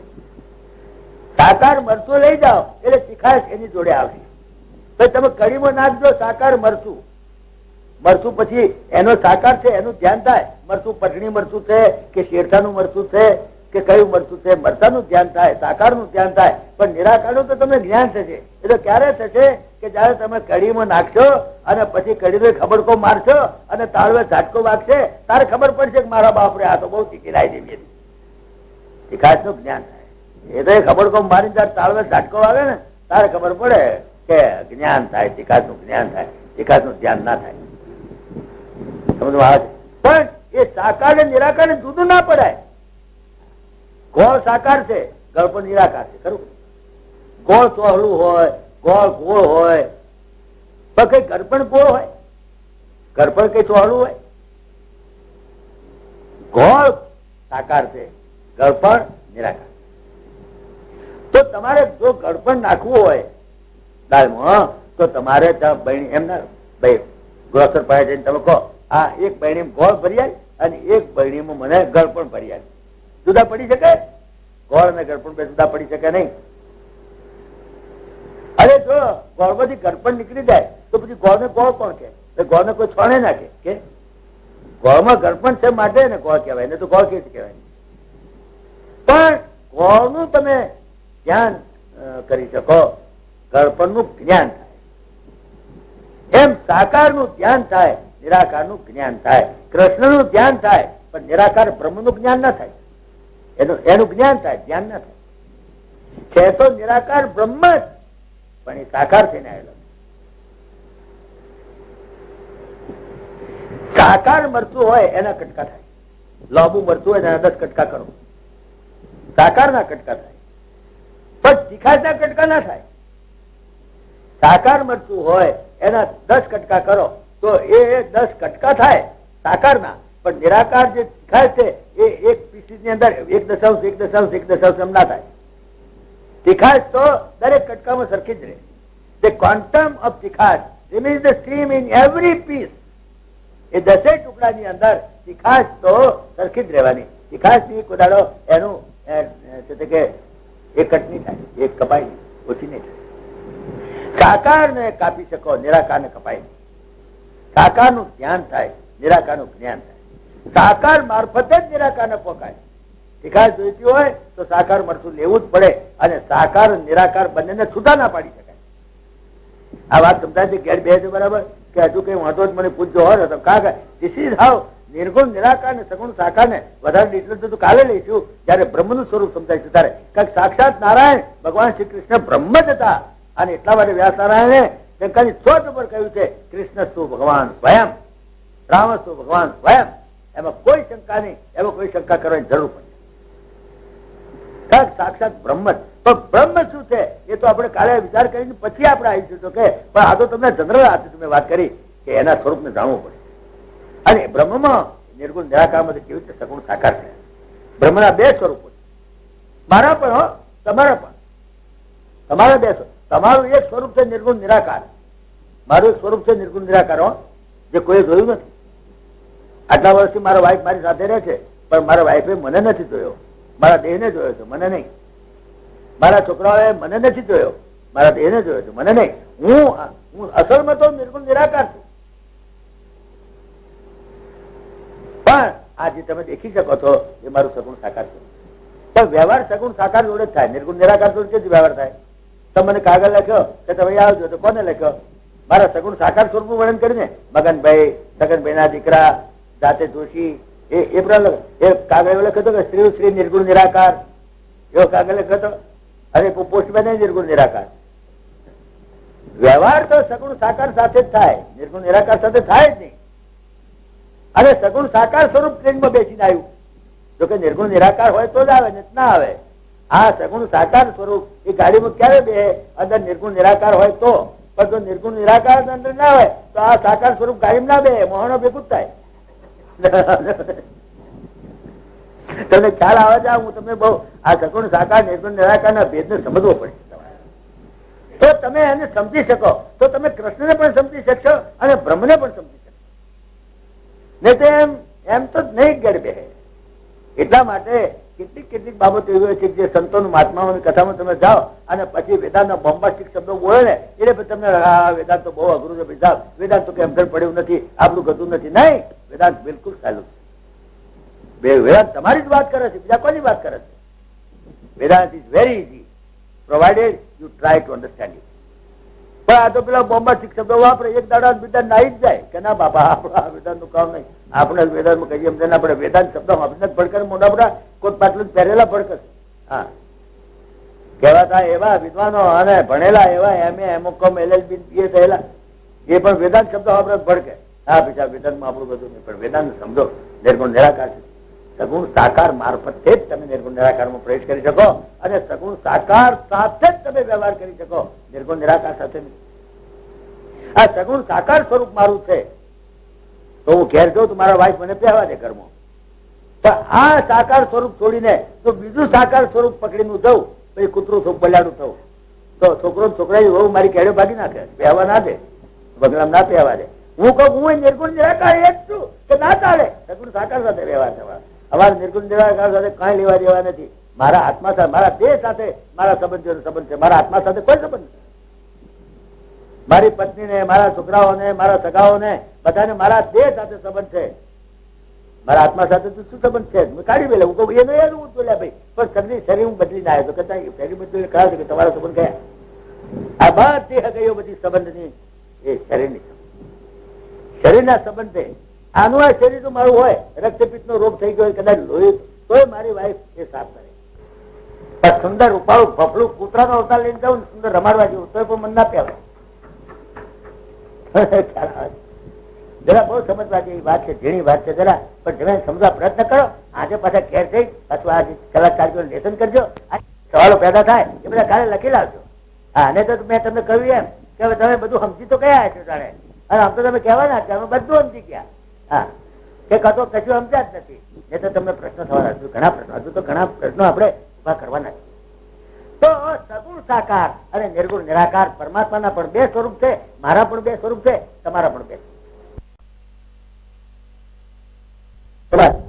સાકાર મરચું લઈ જાઓ એટલે તીખાશ એની જોડે આવશે. તો તમે કઢીમાં નાખજો સાકાર મરચું, મરચું પછી એનો સાકાર છે એનું ધ્યાન થાય. મરચું પટણી મરચું છે કે શેરથાનું મરચું છે કે કયું મરચું છે, મરચાનું ધ્યાન થાય, સાકાર નું ધ્યાન થાય. પણ નિરાકારનું તો તમને જ્ઞાન થશે. એ તો ક્યારે થશે કે જયારે તમે કઢીમાં નાખશો અને પછી કઢી ખબરકો મારશો અને તાળવે ઝાટકો વાગશે, તારે ખબર પડશે કે મારા બાપરે આ તો બહુ તીખી રાઈ દેવી હતી. તીખાશ નું જ્ઞાન થાય. એ તો ખબરકો મારી જયારે તાળવે ઝાટકો વાગે ને તારે ખબર પડે કે જ્ઞાન થાય, તીખાશ નું જ્ઞાન થાય, તીખાશ નું ધ્યાન ના થાય. સમજવા આવે છે? પણ એ સાકાર ને નિરાકાર ને જુદું ના પડાય. ગોળ સાકાર છે, ગળ પણ નિરાકાર છે. ખરું? ગોળ ચોહલું હોય, ગોળ ગોળ હોય, પણ કઈ ગળપણ ગોળ હોય, ગળપણ કઈ ચોહલું હોય. ગોળ સાકાર છે, ગળપણ નિરાકાર. તો તમારે જો ગળપણ નાખવું હોય દાળમાં, તો તમારે એમના ભાઈ ગ્રોસર પાસે જઈને તમે કહો આ એક બહેણી ગોળ ભરી આવી અને એક બહેણીમાં મને ગળપણ ભરી આવી. જુદા પડી શકે? ગોળ અને ગળપણ બે જુદા પડી શકે નહીં. અરે જો ગોળમાંથી ગળપણ નીકળી જાય તો પછી ગોળ ને ગોળ કોણ કે? ગોળ ને કોઈ છોડે ના કે ગોળમાં ગળપણ છે માટે ને ગોળ કહેવાય, ને તો ગોળ કેવી કહેવાય. પણ ગોળનું તમે ધ્યાન કરી શકો, ગળપણ નું જ્ઞાન થાય. એમ સાકાર નું ધ્યાન થાય, નિરાકાર નું જ્ઞાન થાય. કૃષ્ણ નું ધ્યાન થાય પણ નિરાકાર બ્રહ્મ નું જ્ઞાન ના થાય. એનું જ્ઞાન થાય, ધ્યાન ના થાય. છે તો નિરાકાર બ્રહ્મ જ, પણ એ સાકાર થઈને આવેલો. સાકાર મરચું હોય એના કટકા થાય, લાંબુ મરચું હોય એના 10 કટકા કરો, સાકાર ના કટકા થાય. પણ તીખાશ ના કટકા ના થાય. સાકાર મરચું હોય એના 10 કટકા કરો તો એ 10 કટકા થાય સાકારના. પણ નિરાકાર જે તીખાશ છે એ એક પીસીસ ની અંદર 1.1.1.1 એમ ના થાય. તીખાશ તો દરેક કટકામાં સરખી જ રહે. The quantum of તીખાશ remains the same in every piece. એ 10 ટુકડાની અંદર તીખાશ તો સરખી જ રહેવાની. તીખાશ ની કોદાડો એનું કે એક કટ નહીં થાય, એક કપાય નહીં, ઓછી નહીં થાય. સાકાર ને કાપી શકો, નિરાકાર ને કપાય નહીં. સાકાર નું ધ્યાન થાય, નિરાકાર નું જ્ઞાન થાય. સાકાર મારફતે જ નિરાકાર ને પોકાય. તીખાશ જોઈતી હોય તો સાકાર મરચું લેવું જ પડે, અને સાકાર નિરાકાર બંનેને છૂટા ના પાડી શકાય. આ વાત સમજાય છે? ઘેર બે છે બરાબર? કે હજુ કઈ વાંધો જ મને પૂછજો હોય તો કા ધીસ ઇઝ હાઉ નિર્ગુણ નિરાકાર ને સગુણ સાકાર ને વધારે ડિટેલ તો કાલે લઈશું જયારે બ્રહ્મ નું સ્વરૂપ સમજાય છે ત્યારે. કારણ સાક્ષાત નારાયણ ભગવાન શ્રી કૃષ્ણ બ્રહ્મ જ હતા, અને એટલા માટે વ્યાસ નારાયણે શંકરની ચોટ ઉપર કહ્યું છે કૃષ્ણ શું ભગવાન સ્વયં, રામ શું ભગવાન સ્વયં. એમાં કોઈ શંકા નહીં, એમાં કોઈ શંકા કરવાની જરૂર પડે. સાક્ષાત બ્રહ્મ જ. પણ બ્રહ્મ શું છે એ તો આપણે કાલે વિચાર કરીને પછી આપણે આવીશું. તો કે પણ આ તો તમને જનરલ હાથે તમે વાત કરી કે એના સ્વરૂપને જાણવું પડે. અને બ્રહ્મમાં નિર્ગુણ નિરાકારમાં કેવી રીતે સગુણ સાકાર છે. બ્રહ્મના બે સ્વરૂપો છે, મારા પણ હો, તમારા પણ. તમારા બે સ્વરૂપ, તમારું એક સ્વરૂપ છે નિર્ગુણ નિરાકાર, મારું એક સ્વરૂપ છે નિર્ગુણ નિરાકાર, હો, જે કોઈ જોયું નથી. આટલા વર્ષથી મારા વાઈફ મારી સાથે રહે છે, પણ મારા વાઈફે મને નથી જોયો, મારા દેહને જોયો છે, મને નહીં. મારા છોકરાઓએ મને નથી જોયો, મારા દેહને જોયો છે, મને નહીં. હું અસલમાં તો નિર્ગુણ નિરાકાર છું. પણ આ જે તમે દેખી શકો છો એ મારું સગુણ સાકાર છે. પણ વ્યવહાર સગુણ સાકાર જોડે જ થાય, નિર્ગુણ નિરાકાર જોડે જ વ્યવહાર થાય. તમે મને કાગળ લખ્યો કે તમે આવજો, તો કોને લખ્યો? મારા સગુણ સાકાર સ્વરૂપનું વર્ણન કરીને મગનભાઈ, સગનભાઈ ના દીકરા, જાતે જોશી, એ પ્રમાણે એ કાગળ એવો લખ્યો કે શ્રી શ્રી નિર્ગુણ નિરાકાર, એવો કાગળ લખ્યો હતો. અને પોસ્ટમેન નિર્ગુણ નિરાકાર. વ્યવહાર તો સગુણ સાકાર સાથે જ થાય, નિર્ગુણ નિરાકાર સાથે થાય જ નહીં. અને સગુણ સાકાર સ્વરૂપ ટ્રેનમાં બેસીને આવ્યું. જોકે નિર્ગુણ નિરાકાર હોય તો જ આવે, ને ના આવે. આ સગુણ સાકાર સ્વરૂપ એ ગાડીમાં ક્યારે બે અંદર નિર્ગુણ નિરાકાર હોય તો. પણ જો નિર્ગુણ નિરાકાર અંદર ના હોય તો આ સાકાર સ્વરૂપ ગાડીમાં ના બે, મોહનો ભેગું જ થાય. તમને ખ્યાલ આવે છે? હું તમને બહુ આ સગુણ સાકાર નિર્ગુણ નિરાકાર ના ભેદ ને સમજવો પડે. તો તમે એને સમજી શકો તો તમે કૃષ્ણને પણ સમજી શકશો અને બ્રહ્મને પણ સમજી શકશો. નહીં તો એમ તો જ નહીં ગેર બે. એટલા માટે કેટલીક બાબતો એવી હોય છે જે સંતોનું મહાત્માઓની કથામાં તમે જાઓ અને પછી વેદાંતના બોમ્બાસ્ટિક શબ્દો બોલે ને એટલે તમને વેદાંત તો બહુ અઘરું છે. વેદાંત તો કેમ પડ્યું નથી, આપણું ગતું નથી. નહીં, વેદાંત બિલકુલ સહેલું છે. વેદાંત તમારી જ વાત કરે છે, બીજા કોની વાત કરે છે? Vedanta is very easy provided you try to understand it. પણ આ તો પેલા બોમ્બાસ્ટિક શબ્દો વાપરે, એક દાડા બીજા નાઈ જ જાય કે ના બાપા આપણા વેદાંત નું કામ નહીં. આપણે વેદાંતમાં કહીએ એમ આપણે વેદાંત શબ્દ આપણે ભડકર મોઢા બધા કોઈ પાટલું પહેરેલા ભડકર. હા, કહેવાતા એવા વિદ્વાનો અને ભણેલા એવા એમએમ LLB થયેલા એ પણ વેદાંત શબ્દ આપણે ભડકે. હા બીજા વેદાંતમાં આપણું બધું નહીં, પણ વેદાંત સમજો નિર્ગુણ નિરાકાર છે. સગુણ સાકાર મારફતે જ તમે નિર્ગુણ નિરાકારમાં પ્રવેશ કરી શકો અને સગુણ સાકાર સાથે જ તમે વ્યવહાર કરી શકો, નિર્ગુણ નિરાકાર સાથે નહીં. આ સગુણ સાકાર સ્વરૂપ મારું છે તો હું ઘેર જાઉં તો મારા વાઈફ મને પહેવા દે ઘરમાં. પણ આ સાકાર સ્વરૂપ છોડીને તો બીજું સાકાર સ્વરૂપ પકડીને જવું, પછી કૂતરું થવું, બલાડું થવું, તો છોકરો છોકરા બહુ મારી કેડે ભાગી નાખે, પહેવા ના દે, બગલામ ના પહેવા દે. હું કહું હું નિર્ગુણ નિરાકાર એક છું કે ના ચાલે. સગુણ સાકાર સાથે વ્યવહાર થવા. અમારે નિર્ગુણ નિરાકાર સાથે કઈ લેવા દેવા નથી. મારા આત્મા સાથે, મારા દેહ સાથે મારા સંબંધ છે. મારા આત્મા સાથે કોઈ સંબંધ નથી. મારી પત્નીને, મારા છોકરાઓને, મારા સગાઓને બધાને મારા દેહ સાથે સંબંધ છે. મારા આત્મા સાથે તો શું સંબંધ છે? કાઢી મેલે. હું કહું એનો હું બોલ્યા ભાઈ, પણ શરીર હું બદલી ના આવ્યો તો કહેતા શરીર બદલી કહે છે કે તમારા સંબંધ કયા? આ બધી હગઈઓ બધી સંબંધની એ શરીરના સંબંધ છે. આનું આ શરીર તો મારું હોય, રક્તપિત્ત નો રોગ થઈ ગયો કદાચ લોહી, તોય મારી વાઈફ એ સાફ કરે. પણ સુંદર ઉપાડું ભફલું કૂતરાનો અવતાર લઈને જાઉં સુંદર રમાડવા જેવું તોય પણ મન ના પહેવાય. જરા બહુ સમજવા જેવી વાત છે, ઝીણી વાત છે જરા, પણ જરા સમજવા પ્રયત્ન કરો. આજે પાછા ઘેર થઈ અથવા આજે કલાકાર લેસન કરજો. સવાલો પેદા થાય એ બધા કાલે લખી લાવજો. હા, અને તો મેં તમને કહ્યું એમ કે તમે બધું સમજી તો કયા છો જાણે, અને આમ તો તમે કહેવાના કે અમે બધું સમજી ગયા. હા, કે કતો કશું સમજ્યા જ નથી. એ તો તમને પ્રશ્ન થવાના, ઘણા પ્રશ્નો, હજુ તો ઘણા પ્રશ્નો આપણે ઉભા કરવાના છે. તો સગુણ સાકાર અને નિર્ગુણ નિરાકાર પરમાત્માના પણ બે સ્વરૂપ છે, મારા પણ બે સ્વરૂપ છે, તમારા પણ બે.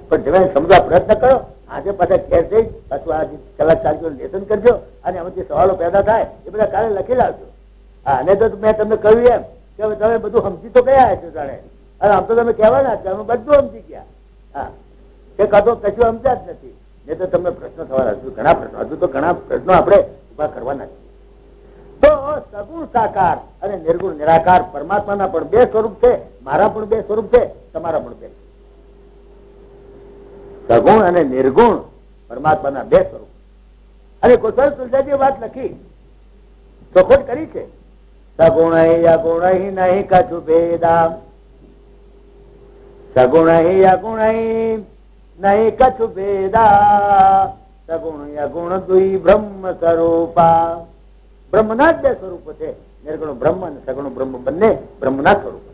પણ તમે સમજવા પ્રયત્ન કરો. આજે પાછા ઘેર જઈ પાછું આજે કલાક ચાલજો લેસન કરજો, અને એમાંથી સવાલો પેદા થાય એ બધા કાલે લખી લાવજો. હા, અને તો મેં તમને કહ્યું એમ કે તમે બધું સમજી તો કયા છો જાણે, અને આમ તો તમે કહેવાના કે અમે બધું સમજી ગયા. હા, કે કતો કશું સમજ્યા જ નથી. એ તો તમને પ્રશ્ન થવાના, હજુ ઘણા પ્રશ્નો, હજુ તો ઘણા પ્રશ્નો આપણે ઉભા કરવાના છે. તો સગુણ સાકાર અને નિર્ગુણ નિરાકાર પરમાત્માના પણ બે સ્વરૂપ છે, મારા પણ બે સ્વરૂપ છે, તમારા પણ બે. સગુણ અને નિર્ગુણ પરમાત્માના બે સ્વરૂપ. અને કુશલ તુલજાજી વાત લખી, ચોખોટ કરી છે. સગુણ અગુણ નહીં કછુ ભેદા, સગુણ અગુણ નહીં કછુ ભેદા, સગુણ અગુણ દુઈ બ્રહ્મ સ્વરૂપા. બ્રહ્મના જ બે સ્વરૂપો છે, નિર્ગુણ બ્રહ્મ અને સગુણ બ્રહ્મ, બંને બ્રહ્મના સ્વરૂપો.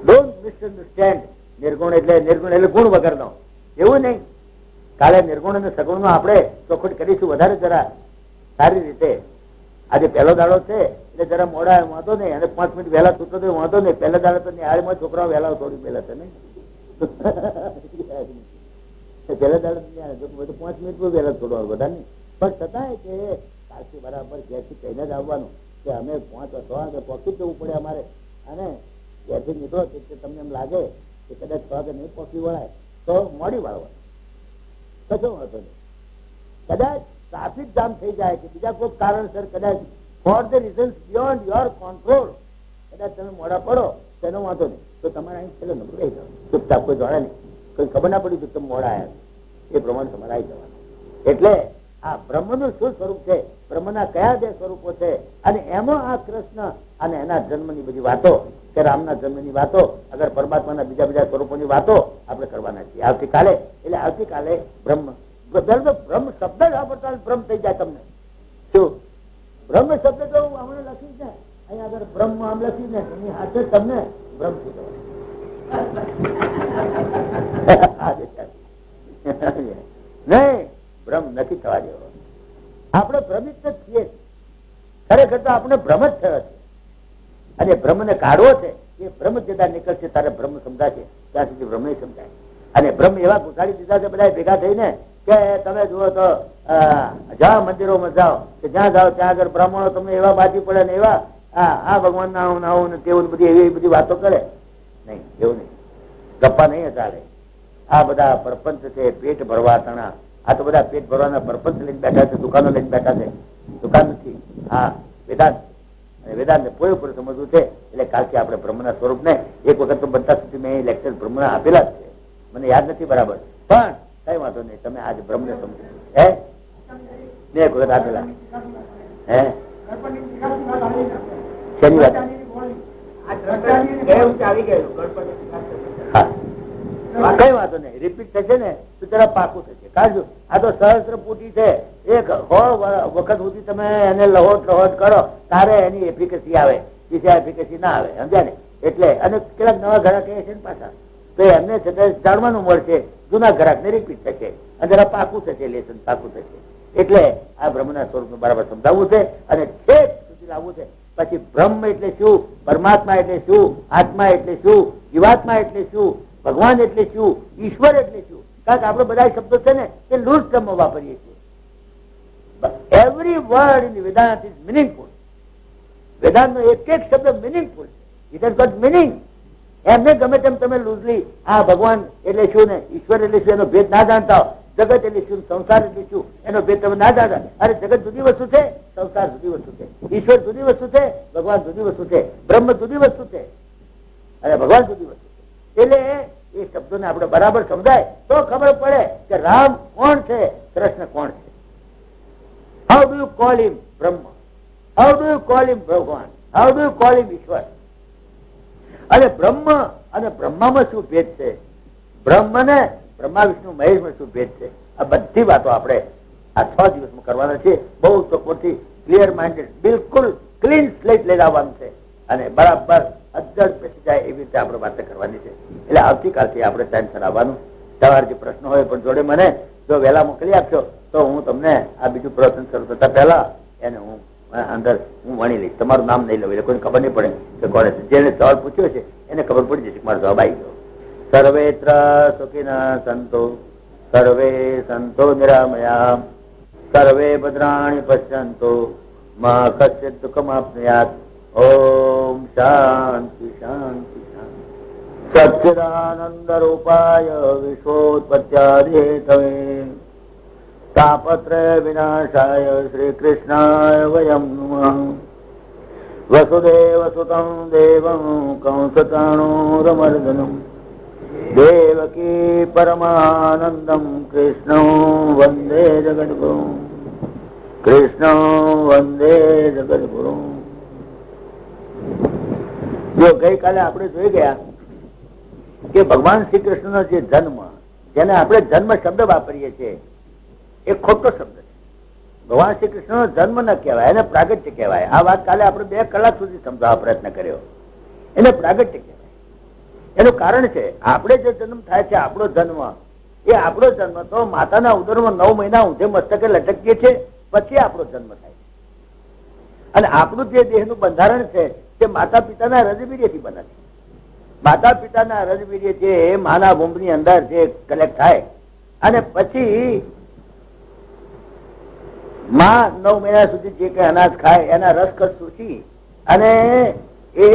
Don't misunderstand. નિર્ગુણ એટલે ગુણ વગરનો, એવું નહીં. કાલે નિર્ગુણ અને સગુણ નો આપણે ચોખવટ કરીશું વધારે જરા સારી રીતે. આજે પહેલો દાડો છે એટલે જરા મોડા વાંધો નહીં, અને 5 મિનિટ વહેલા છૂટો તો વાંધો નહીં. પહેલા દાડો તો નિહાળીમાં છોકરાઓ વહેલા થોડી પહેલા છે નહીં. પહેલા દાડો બધું 5 મિનિટ વહેલા છોડવાનું બધા નહીં, પણ છતાંય કે કાલથી બરાબર ઘેરથી કહીને જ આવવાનું કે અમે 5 અથવા વાગે પહોંચી જવું પડે અમારે. અને ઘેરથી નીકળો કે તમને એમ લાગે કે કદાચ 6 વાગે નહીં પહોંચી વળાય તો મોડી વાળવાનું, કશો વાંધો નહીં. કદાચ ટ્રાફિક જામ થઈ જાય કે બીજા કોઈ કારણસર કદાચ for the reasons beyond your control કદાચ તમે મોડા પડો તેનો વાંધો નહીં, તો તમારે અહીં છેલ્લે નબળું રહી જવાનું. ચૂપચાપ કોઈ જોડે નહીં, કોઈ ખબર ના પડી તમે મોડા આવ્યા, એ પ્રમાણે તમારે આવી જવાનું. એટલે આ બ્રહ્મનું શું સ્વરૂપ છે, બ્રહ્મના કયા બે સ્વરૂપો છે, અને એમાં આ કૃષ્ણ અને એના જન્મની બધી વાતો કે રામના જન્મની વાતો, અગર પરમાત્માના બીજા સ્વરૂપોની વાતો આપણે કરવાના છીએ આવતીકાલે. એટલે આવતીકાલે બ્રહ્મ શબ્દ જ વાપરતા બ્રહ્મ થઈ જાય તમને. શું બ્રહ્મ શબ્દ તો હમણાં લખીશ ને અહીંયા આગળ બ્રહ્મ આમ લખીશ ને એની હાથે તમને બ્રહ્મ થઈ જવાય. નહીં, બ્રહ્મ નથી થવા જેવો. આપણે ભ્રમિત જ છીએ, ખરેખર તો આપણે ભ્રમ જ થયો છે. અને બ્રહ્મને કાઢવો છે, એ બ્રહ્મ જેટલા નીકળશે તારે બ્રહ્મ સમજાશે, ત્યાં સુધી બ્રહ્મ નહીં સમજાય. અને બ્રહ્મ એવા ઘુસાડી દીધા છે બધા ભેગા થઈને કે તમે જુઓ તો જ્યાં મંદિરોમાં જાઓ કે જ્યાં જાઓ ત્યાં આગળ બ્રાહ્મણો તમને એવા બાજી પડે ને એવા આ ભગવાન ના આવું આવું ને તેવું બધી એવી બધી વાતો કરે. નહીં, એવું નહીં, ગપ્પા નહીં ચાલે. આ બધા પરપંચ છે, પેટ ભરવા તણા. આ તો બધા પેટ ભરવાના પરપંચ લઈને બેઠા છે, દુકાનો લઈને બેઠા છે. દુકાન નથી, હા વેદાંત. અને વેદાંત પૂરેપૂરું સમજવું છે. એટલે કાલથી આપણે બ્રહ્મના સ્વરૂપને એક વખત તો બનતા સુધી મેં લેક્ચર બ્રહ્મના આપેલા જ છે, મને યાદ નથી બરાબર, પણ કઈ વાંધો નહીં. તમે આજે બ્રહ્મને સમજો હે ને એક વખત આપેલા હે શેની વાત? હા કઈ વાંધો નહીં, રિપીટ થશે ને તો જરા પાકું થશે. કાઢજો, આ તો સહસ્ત્ર ફૂટી છે, એક વખત સુધી તમે એને લહોટ કરો તારે એની એફિકસી આવે, બીજા એફિકસી ના આવે, સમજ્યા ને? એટલે અને કેટલાક નવા ઘરાક કહે છે ને પાછા, તો એમને છતાં જાણવાનું મળશે, જૂના ઘરાક ને રિપીટ થશે અને જરા પાકું થશે, લેસન પાકું થશે. એટલે આ બ્રહ્મના સ્વરૂપનું બરાબર સમજાવવું છે અને છેક સુધી લાવવું છે. પછી બ્રહ્મ એટલે શું, પરમાત્મા એટલે શું, આત્મા એટલે શું, જીવાત્મા એટલે શું, ભગવાન એટલે શું, ઈશ્વર એટલે શું? કારણ કે આપણે બધા શબ્દો છે ને તે લૂઝ ટર્મમાં વાપરીએ છીએ. Every word in Vedanta is meaningful. વેદાંતનો એક એક શબ્દ મિનિંગફુલ છે. It has got meaning. એમને ગમે તેમ તમે લૂઝલી આ ભગવાન એટલે શું ને ઈશ્વર એટલે શું એનો ભેદ ના જાણતા હો, જગત એટલે શું, સંસાર એટલે શું એનો ભેદ તમે ના જાણતા. અરે જગત જુદી વસ્તુ છે, સંસાર જુદી વસ્તુ છે, ઈશ્વર જુદી વસ્તુ છે, ભગવાન જુદી વસ્તુ છે, બ્રહ્મ જુદી વસ્તુ છે અને ભગવાન જુદી વસ્તુ છે. એટલે એ શબ્દોને આપણે બરાબર સમજાય તો ખબર પડે કે રામ કોણ છે, કૃષ્ણ કોણ છે. How do you call him Brahm, how do you call him Bhagwan, how do you call him Ishwar. અને બ્રહ્મ અને બ્રહ્મામાં શું ભેદ છે, બ્રહ્મ ને બ્રહ્મા વિષ્ણુ મહેશમાં શું ભેદ છે, આ બધી વાતો આપણે આ 6 દિવસમાં કરવાના છે. બહુ ચોખ્ખોથી ક્લિયર માઇન્ડેડ, બિલકુલ ક્લીન સ્લેટ લઈ આવવાનું છે અને બરાબર અજ્જડ બેસી જાય એવી રીતે આપણે વાતો કરવાની છે. એટલે આવતીકાલથી આપણે ટાઈમસર આવવાનું. તમારે જે પ્રશ્ન હોય પણ જોડે મને જો વહેલા મોકલી આપશો તો હું તમને આ બીજું પ્રવચન શરૂ થતા પહેલા એને હું અંદર હું વણી લઈશ. તમારું નામ નહીં લઉં એટલે કોઈને ખબર નહીં પડે કે કોને છે. જેને સવાલ પૂછ્યો છે એને ખબર પડી જશે કે મારો જવાબ આવી ગયો. સર્વેત્ર સુખિનઃ સંતો સર્વે સંતો નિરામયા સર્વે ભદ્રાણિ પશ્યન્તો મા કશ્ચિત દુઃખમાપ્નુયાત. ઓમ શાંતિ શાંતિ શાંતિ. સચ્ચિદાનંદ રૂપાય વિશ્વોત્પત્યાદિ હેતવે તાપત્રય વિનાશાય શ્રી કૃષ્ણાય વયમ નમઃ. વસુદેવ સુતં દેવં કંસચાણૂરમર્દનમ દેવકી પરમાનંદમ કૃષ્ણં વંદે જગદ્ગુરું, કૃષ્ણં વંદે જગદ્ગુરું. જો ગઈકાલે આપણે જોઈ ગયા કે ભગવાન શ્રી કૃષ્ણનો જે જન્મ, જેને આપણે જન્મ શબ્દ વાપરીએ છીએ એ ખોટો શબ્દ છે. ભગવાન શ્રી કૃષ્ણનો જન્મ ન કહેવાય, એને પ્રાગટ્ય કહેવાય. આ વાત કાલે આપણે 2 કલાક સુધી સમજાવવા પ્રયત્ન કર્યો. એને પ્રાગટ્ય કહેવાય. એનું કારણ છે આપણે જે જન્મ થાય છે, આપણો જન્મ તો માતાના ઉદરમાં 9 મહિના ઊંધે મસ્તકે લટકીએ છીએ, પછી આપણો જન્મ થાય છે. અને આપણું જે દેહનું બંધારણ છે તે માતા પિતાના રજબીર્યથી બને છે. માતા પિતાના રજબીર્ય જે માના ભૂમની અંદર જે કલેક્ટ થાય અને પછી માં 9 મહિના સુધી જે કઈ અનાજ ખાય એના રસકસ ચૂસી અને એ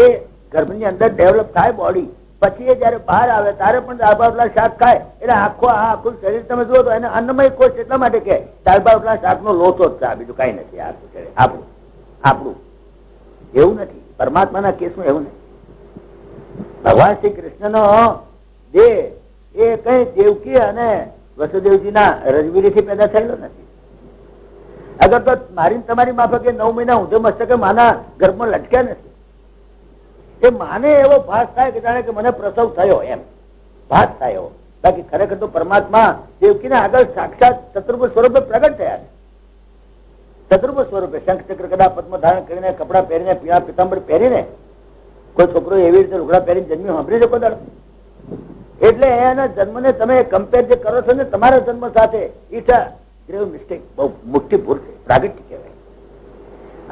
ગર્ભની અંદર ડેવલપ થાય બોડી. પછી એ જયારે બહાર આવે ત્યારે પણ દાળ ભાત રોટલા શાક ખાય એટલે આખું શરીર તમે જુઓ તો એને અન્નમય કોષ એટલા માટે કે દાળ ભાત રોટલા શાક નો લોચો જ છે, બીજું કઈ નથી. આખું શરીર આપણું એવું નથી. પરમાત્માના કેસમાં એવું નથી. ભગવાન શ્રી કૃષ્ણનો દેહ એ કઈ દેવકી અને વસુદેવજીના રજવીરીથી પેદા થયેલો નથી. અગર તો મારી તમારી માફકે 9 મહિના ઊંધે મસ્તકે માના ગર્ભમાં લટક્યા નથી. એ માને એવો ભાસ થાય કે જાણે કે મને પ્રસવ થયો, એમ ભાસ થયો. બાકી ખરેખર તો પરમાત્મા દેવકીના આગળ સાક્ષાત ચતુર્ભ સ્વરૂપે પ્રગટ થયા છે. ચતુર્ભ સ્વરૂપે શંખ ચક્ર ગદા પદ્મ ધારણ કરીને, કપડા પહેરીને, પીળા પીતાંબર પહેરીને, કોઈ છોકરો એવી રીતે લુગડા પહેરીને જન્મ્યો સાંભળી શકો દાડો? એટલે એના જન્મને તમે કમ્પેર જે કરો છો ને તમારા જન્મ સાથે, ઇટ્સ અ ગ્રેવ મિસ્ટેક. બહુ મોટી ભૂલ છે. પ્રાગટ્ય કહેવાય.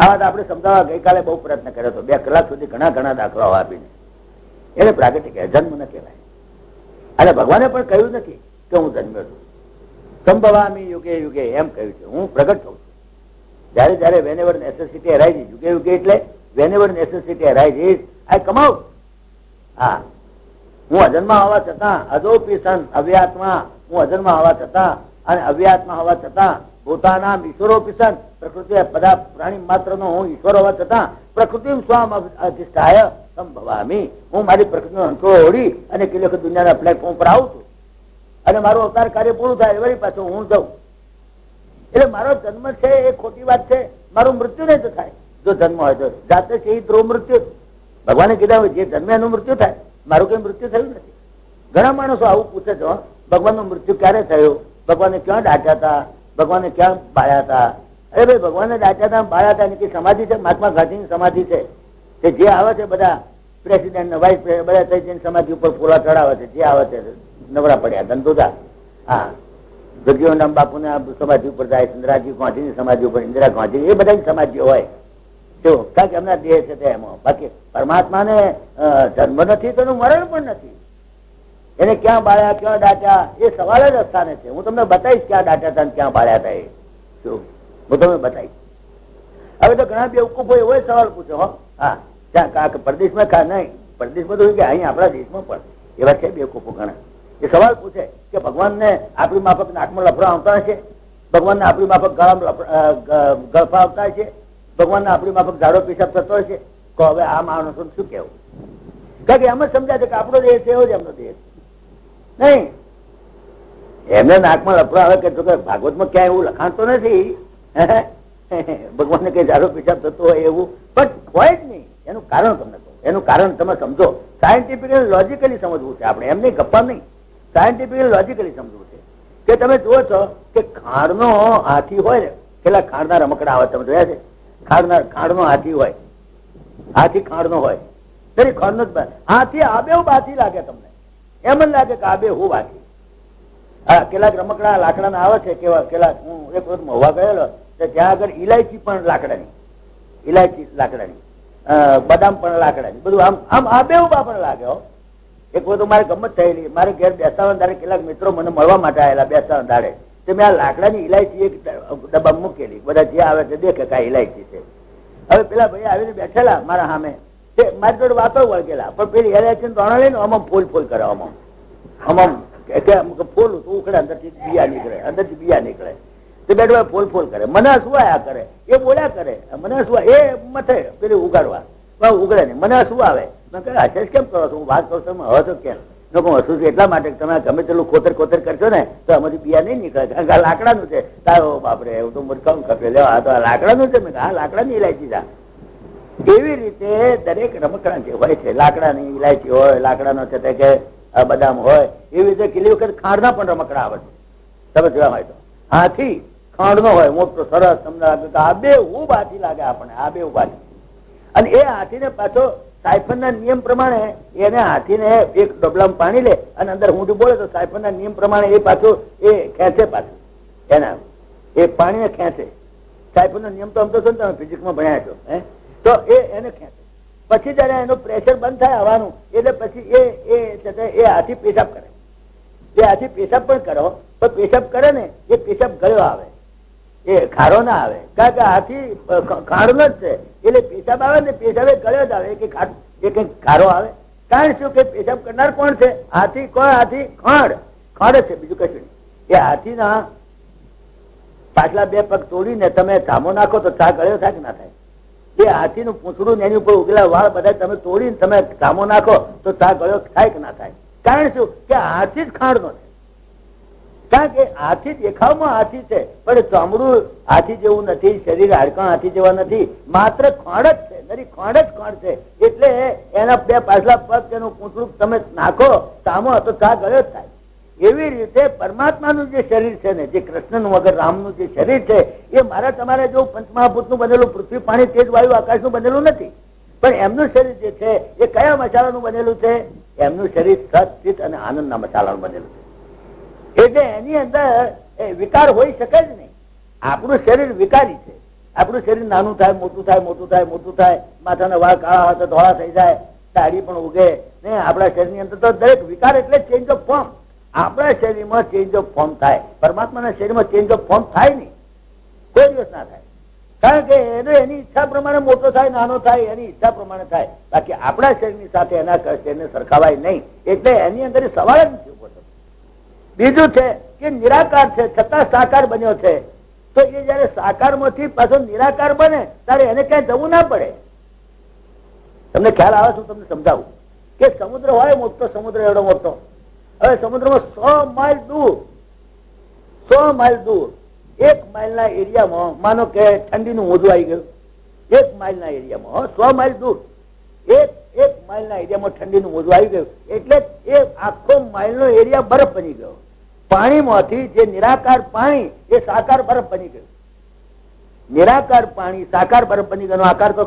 આ વાત આપણે સમજાવવા ગઈકાલે બહુ પ્રયત્ન કર્યો હતો. 2 કલાક સુધી ઘણા દાખલાઓ આપીને. એને પ્રાગટ્ય કહેવાય, જન્મ ન કહેવાય. અને ભગવાને પણ કહ્યું નથી કે હું જન્મ્યો છું. સંભવામી યુગે યુગે એમ કહ્યું છે, હું પ્રગટ થઉં છું. જયારે વેનેવર નેસેસિટી અરાઇઝ, યુગે યુગે એટલે વેનેવર નેસેસિટી અરાઇઝ આઈ કમ આઉટ. હા, હું અજન્મા હોવા છતાં, અદોપી સન અવ્યાત્મા, હું અજન્મા હોવા છતાં અને અવ્યાત્મા હોવા છતાં, પોતાના ઈશ્વરોપી સન, પ્રકૃતિ બધા પ્રાણી માત્ર નો હું ઈશ્વર હોવા છતાં, પ્રકૃતિ સ્વામ અધિષ્ઠાય સંભવામી, હું મારી પ્રકૃતિનો અંતરો ઓળી અને કેટલી વખત દુનિયાના પ્લેટફોર્મ પર આવું છું અને મારું અવતાર કાર્ય પૂરું થાય વળી પાછું હું જઉં. એટલે મારો જન્મ છે એ ખોટી વાત છે. મારું મૃત્યુ નહીં તો થાય. જો જન્મ હોય તો જાતે છે એ ધ્રુવ મૃત્યુ. ભગવાને કીધા હોય જે જન્મે એનું મૃત્યુ થાય. મારું કઈ મૃત્યુ થયું નથી. ઘણા માણસો આવું પૂછે છે, ભગવાનનું મૃત્યુ ક્યારે થયું, ભગવાને ક્યાં દાટ્યા હતા, ભગવાને ક્યાં બાળ્યા હતા. અરે ભાઈ, ભગવાને દાટ્યા હતા, બાળ્યા હતા એની સમાધિ છે, મહાત્મા ગાંધીની સમાધિ છે. કે જે આવે છે બધા પ્રેસિડેન્ટ ને વાઇસ પ્રેસિડેન્ટ બધા થઈ જઈને સમાધિ ઉપર ફૂલા ચડાવે છે. જે આવે છે નવરા પડ્યા ધંધોદા. હા, જગજીવન બાપુ ને સમાધિ ઉપર જાય, ઇન્દિરાજી ગાંધીની સમાધિ ઉપર, ઇન્દિરા ગાંધી, એ બધાની સમાધિઓ હોય. કારણ કે એમના દેહ છે એમાં. બાકી પરમાત્માને જન્મ નથી તો એનું મરણ પણ નથી. એને ક્યાં બાળ્યા, ક્યાં દાટ્યા, એ સવાલ જ સ્થાને છે. હું તમને બતાવીશ ક્યાં દાટ્યા હતા ક્યાં બાળ્યા હતા. એ શું હું તમને બતાવીશ. હવે તો ઘણા બેવકૂફો એવો સવાલ પૂછો. હા, ત્યાં પરદેશમાં નહીં, પરદેશમાં તો કે અહીં આપણા દેશમાં પણ એવા છે બેવકૂફો ઘણા. એ સવાલ પૂછે કે ભગવાનને આપણી માફક નાકમાં લફડા આવતા હશે, ભગવાનને આપણી માફક ગળફા આવતા હશે, ભગવાનને આપણી માફક ઝાડો પેશાબ થતો હશે. તો હવે આ માણસો શું કેવું? કારણ કે એમ જ સમજાય છે કે આપણો દેહ છે એવો જ એમનો દેહ છે. નહીં, એમને નાકમાં લફડા આવે કે ભાગવતમાં ક્યાંય એવું લખાણ તો નથી ભગવાનને કઈ ઝાડો પેશાબ થતો હોય એવું, પણ હોય જ નહીં. એનું કારણ તમને કહું. એનું કારણ તમે સમજો. સાયન્ટિફિકલી લોજિકલી સમજવું છે આપણે, એમ નહીં ગપ્પા નહીં. સાયન્ટિફિકલી લોજિકલી સમજવું છે કે તમે જુઓ છો કે ખાંડનો હાથી હોય ને, પેલા ખાંડના રમકડા આવે તમે જોયા છે? ખાંડનો હાથી હોય, હાથી ખાંડનો હોય, ખાંડનો જ હાથી આબે બાથી લાગે તમને, એમ જ લાગે કે આબે હું બાથી. કેટલાક રમકડા લાકડાના આવે છે કેવા, કેટલાક હું એક વખત મહુવા ગયેલો તો ત્યાં આગળ ઇલાયચી પણ લાકડાની, ઇલાયચી લાકડાની, બદામ પણ લાકડાની, બધું આમ આમ આબે ઉભા પણ લાગે. એક વખત મારે ગમત થયેલી, મારે ઘેર બેસતા દાડે કેટલાક મિત્રો મને મળવા માટે આવેલા બેસતા દાડે, તો મેં આ લાકડાની ઇલાયચી એક ડબ્બા મૂકેલી. બધા જે આવે છે દેખે કે આ ઇલાયચી છે. હવે પેલા ભાઈ આવીને બેઠેલા મારા સામે, મારી જોડે વાતો વળગેલા, પણ પેલી ઇલાયચી દાણા લઈને આમ ફૂલ ફૂલ કરે, આમ ફૂલ ઉખડે, અંદરથી બિયા નીકળે, અંદરથી બિયા નીકળે. તે બેઠો ફૂલ ફૂલ કરે, મને શું આયા કરે, એ બોલ્યા કરે, મને શું એ મથે પેલી ઉગાડવા ઉગડે નહીં, મને શું આવે. મેં કહે હશે કેમ કરો છો, હું વાત કરું છું હવે તો કેમ? લોકો હસું છું એટલા માટે તમે ગમે તેટલું ખોતર ખોતર કરશો ને તો આમાંથી બિયા નહીં નીકળે, કારણ કે આ લાકડાનું છે. તારો બાપરે એવું તો મૂર્ખામ ખપે લેવા, તો આ લાકડાનું છે. મેં હા, લાકડાની ઇલાયચી છે. એવી રીતે દરેક રમકડા જે હોય છે, લાકડાની ઇલાયચી હોય, લાકડાનો છે તે કે બદામ હોય, એવી રીતે કેટલી વખત ખાંડના પણ રમકડા આવે છે તમે જોયા હોય તો. હાથી ખાંડનો હોય મોટો સરસ, તમને લાગે કે આ બે ખૂબ હાથી લાગે આપણને, આ બે હાથી. અને એ હાથીને પાછો સાયફનના નિયમ પ્રમાણે એને હાથીને એક ડબલામાં પાણી લે અને અંદર ઊંધું બોલે તો સાયફનના નિયમ પ્રમાણે એ પાછું એ ખેંચે, પાછું એના એ પાણીને ખેંચે. સાયફનનો નિયમ તો આમ તો તમે ફિઝિક્સમાં ભણ્યા છો, તો એને ખેંચે. પછી જયારે એનું પ્રેશર બંધ થાય હવાનું, એટલે પછી એ હાથી પેશાબ કરે. એ હાથી પેશાબ પણ કરો, તો પેશાબ કરે ને એ પેશાબ ગળ્યો આવે, એ ખારો ના આવે, કારણ કે હાથી ખાંડનો જ છે. એટલે પેશાબ આવે ને પેશાબ એ ગળ્યો જ આવે, એ કઈ ખારો આવે. કારણ શું કે પેશાબ કરનાર કોણ છે? હાથી. કોણ? હાથી ખાંડ જ છે, બીજું કશું નહીં. એ હાથીના પાછલા બે પગ તોડીને તમે ધામો નાખો તો ચા ગળ્યો થાય કે ના થાય? એ હાથીનું પૂંછડું એની ઉપર ઉગેલા વાળ બધા તમે તોડીને તમે ધામો નાખો તો ચા ગળ્યો થાય કે ના થાય? કારણ શું કે હાથી જ ખાંડનો છે. કારણ કે હાથી દેખાવમાં હાથી છે, પણ ચામડું હાથી જેવું નથી, શરીર હાડકાં હાથી જેવા નથી, માત્ર ખાંડ જ છે, નરી ખાંડ જ ખાંડ છે. એટલે એના બે પાછલા પગ તેનું પૂંછડું તમે નાખો સામો તો ચા ગળ્યો જ થાય. એવી રીતે પરમાત્માનું જે શરીર છે ને, જે કૃષ્ણનું વગર રામનું જે શરીર છે, એ મારા તમારે જો પંચમહાભૂતનું બનેલું, પૃથ્વી પાણી તેજ વાયુ આકાશનું બનેલું નથી. પણ એમનું શરીર જે છે એ કયા મસાલાનું બનેલું છે? એમનું શરીર સત, ચિત્ત અને આનંદના મસાલાનું બનેલું છે. એટલે એની અંદર વિકાર હોઈ શકે જ નહીં. આપણું શરીર વિકારી છે. આપણું શરીર નાનું થાય, મોટું થાય, મોટું થાય, મોટું થાય, માથાના વાળ કાળા હોય તો ધોળા થઈ જાય, દાઢી પણ ઉગે ને. આપણા શરીરની અંદર તો દરેક વિકાર એટલે ચેન્જ ઓફ ફોર્મ. આપણા શરીરમાં ચેન્જ ઓફ ફોર્મ થાય, પરમાત્માના શરીરમાં ચેન્જ ઓફ ફોર્મ થાય નહીં, કોઈ દિવસ ના થાય. કારણ કે એની ઈચ્છા પ્રમાણે મોટો થાય, નાનો થાય, એની ઈચ્છા પ્રમાણે થાય. બાકી આપણા શરીરની સાથે એના શરીરને સરખાવાય નહીં. એટલે એની અંદર સવાલ જ નથી ઉભો થતો. બીજું છે કે નિરાકાર છે છતાં સાકાર બન્યો છે. તો એ જયારે સાકારમાંથી પાછો નિરાકાર બને ત્યારે એને ક્યાંય જવું ના પડે. તમને ખ્યાલ આવે છે? તમને સમજાવું કે સમુદ્ર હોય મોટો, સમુદ્ર એવડો મોટો. હવે સમુદ્રમાં 100 માઇલ દૂર, 100 માઇલ દૂર, 1 માઇલના એરિયામાં માનો કે ઠંડીનું મોજું આવી ગયું. 1 માઇલના એરિયામાં 100 માઇલ દૂર, એક માઇલના એરિયામાં ઠંડીનું મોજું આવી ગયું. એટલે એ આખો માઇલનો એરિયા બરફ બની ગયો. પાણીમાંથી જે નિરાકાર પાણી એ સાકાર બરફ બની ગયું. નિરાકાર પાણી સાકાર બરફ બની ગયો. આકાર તો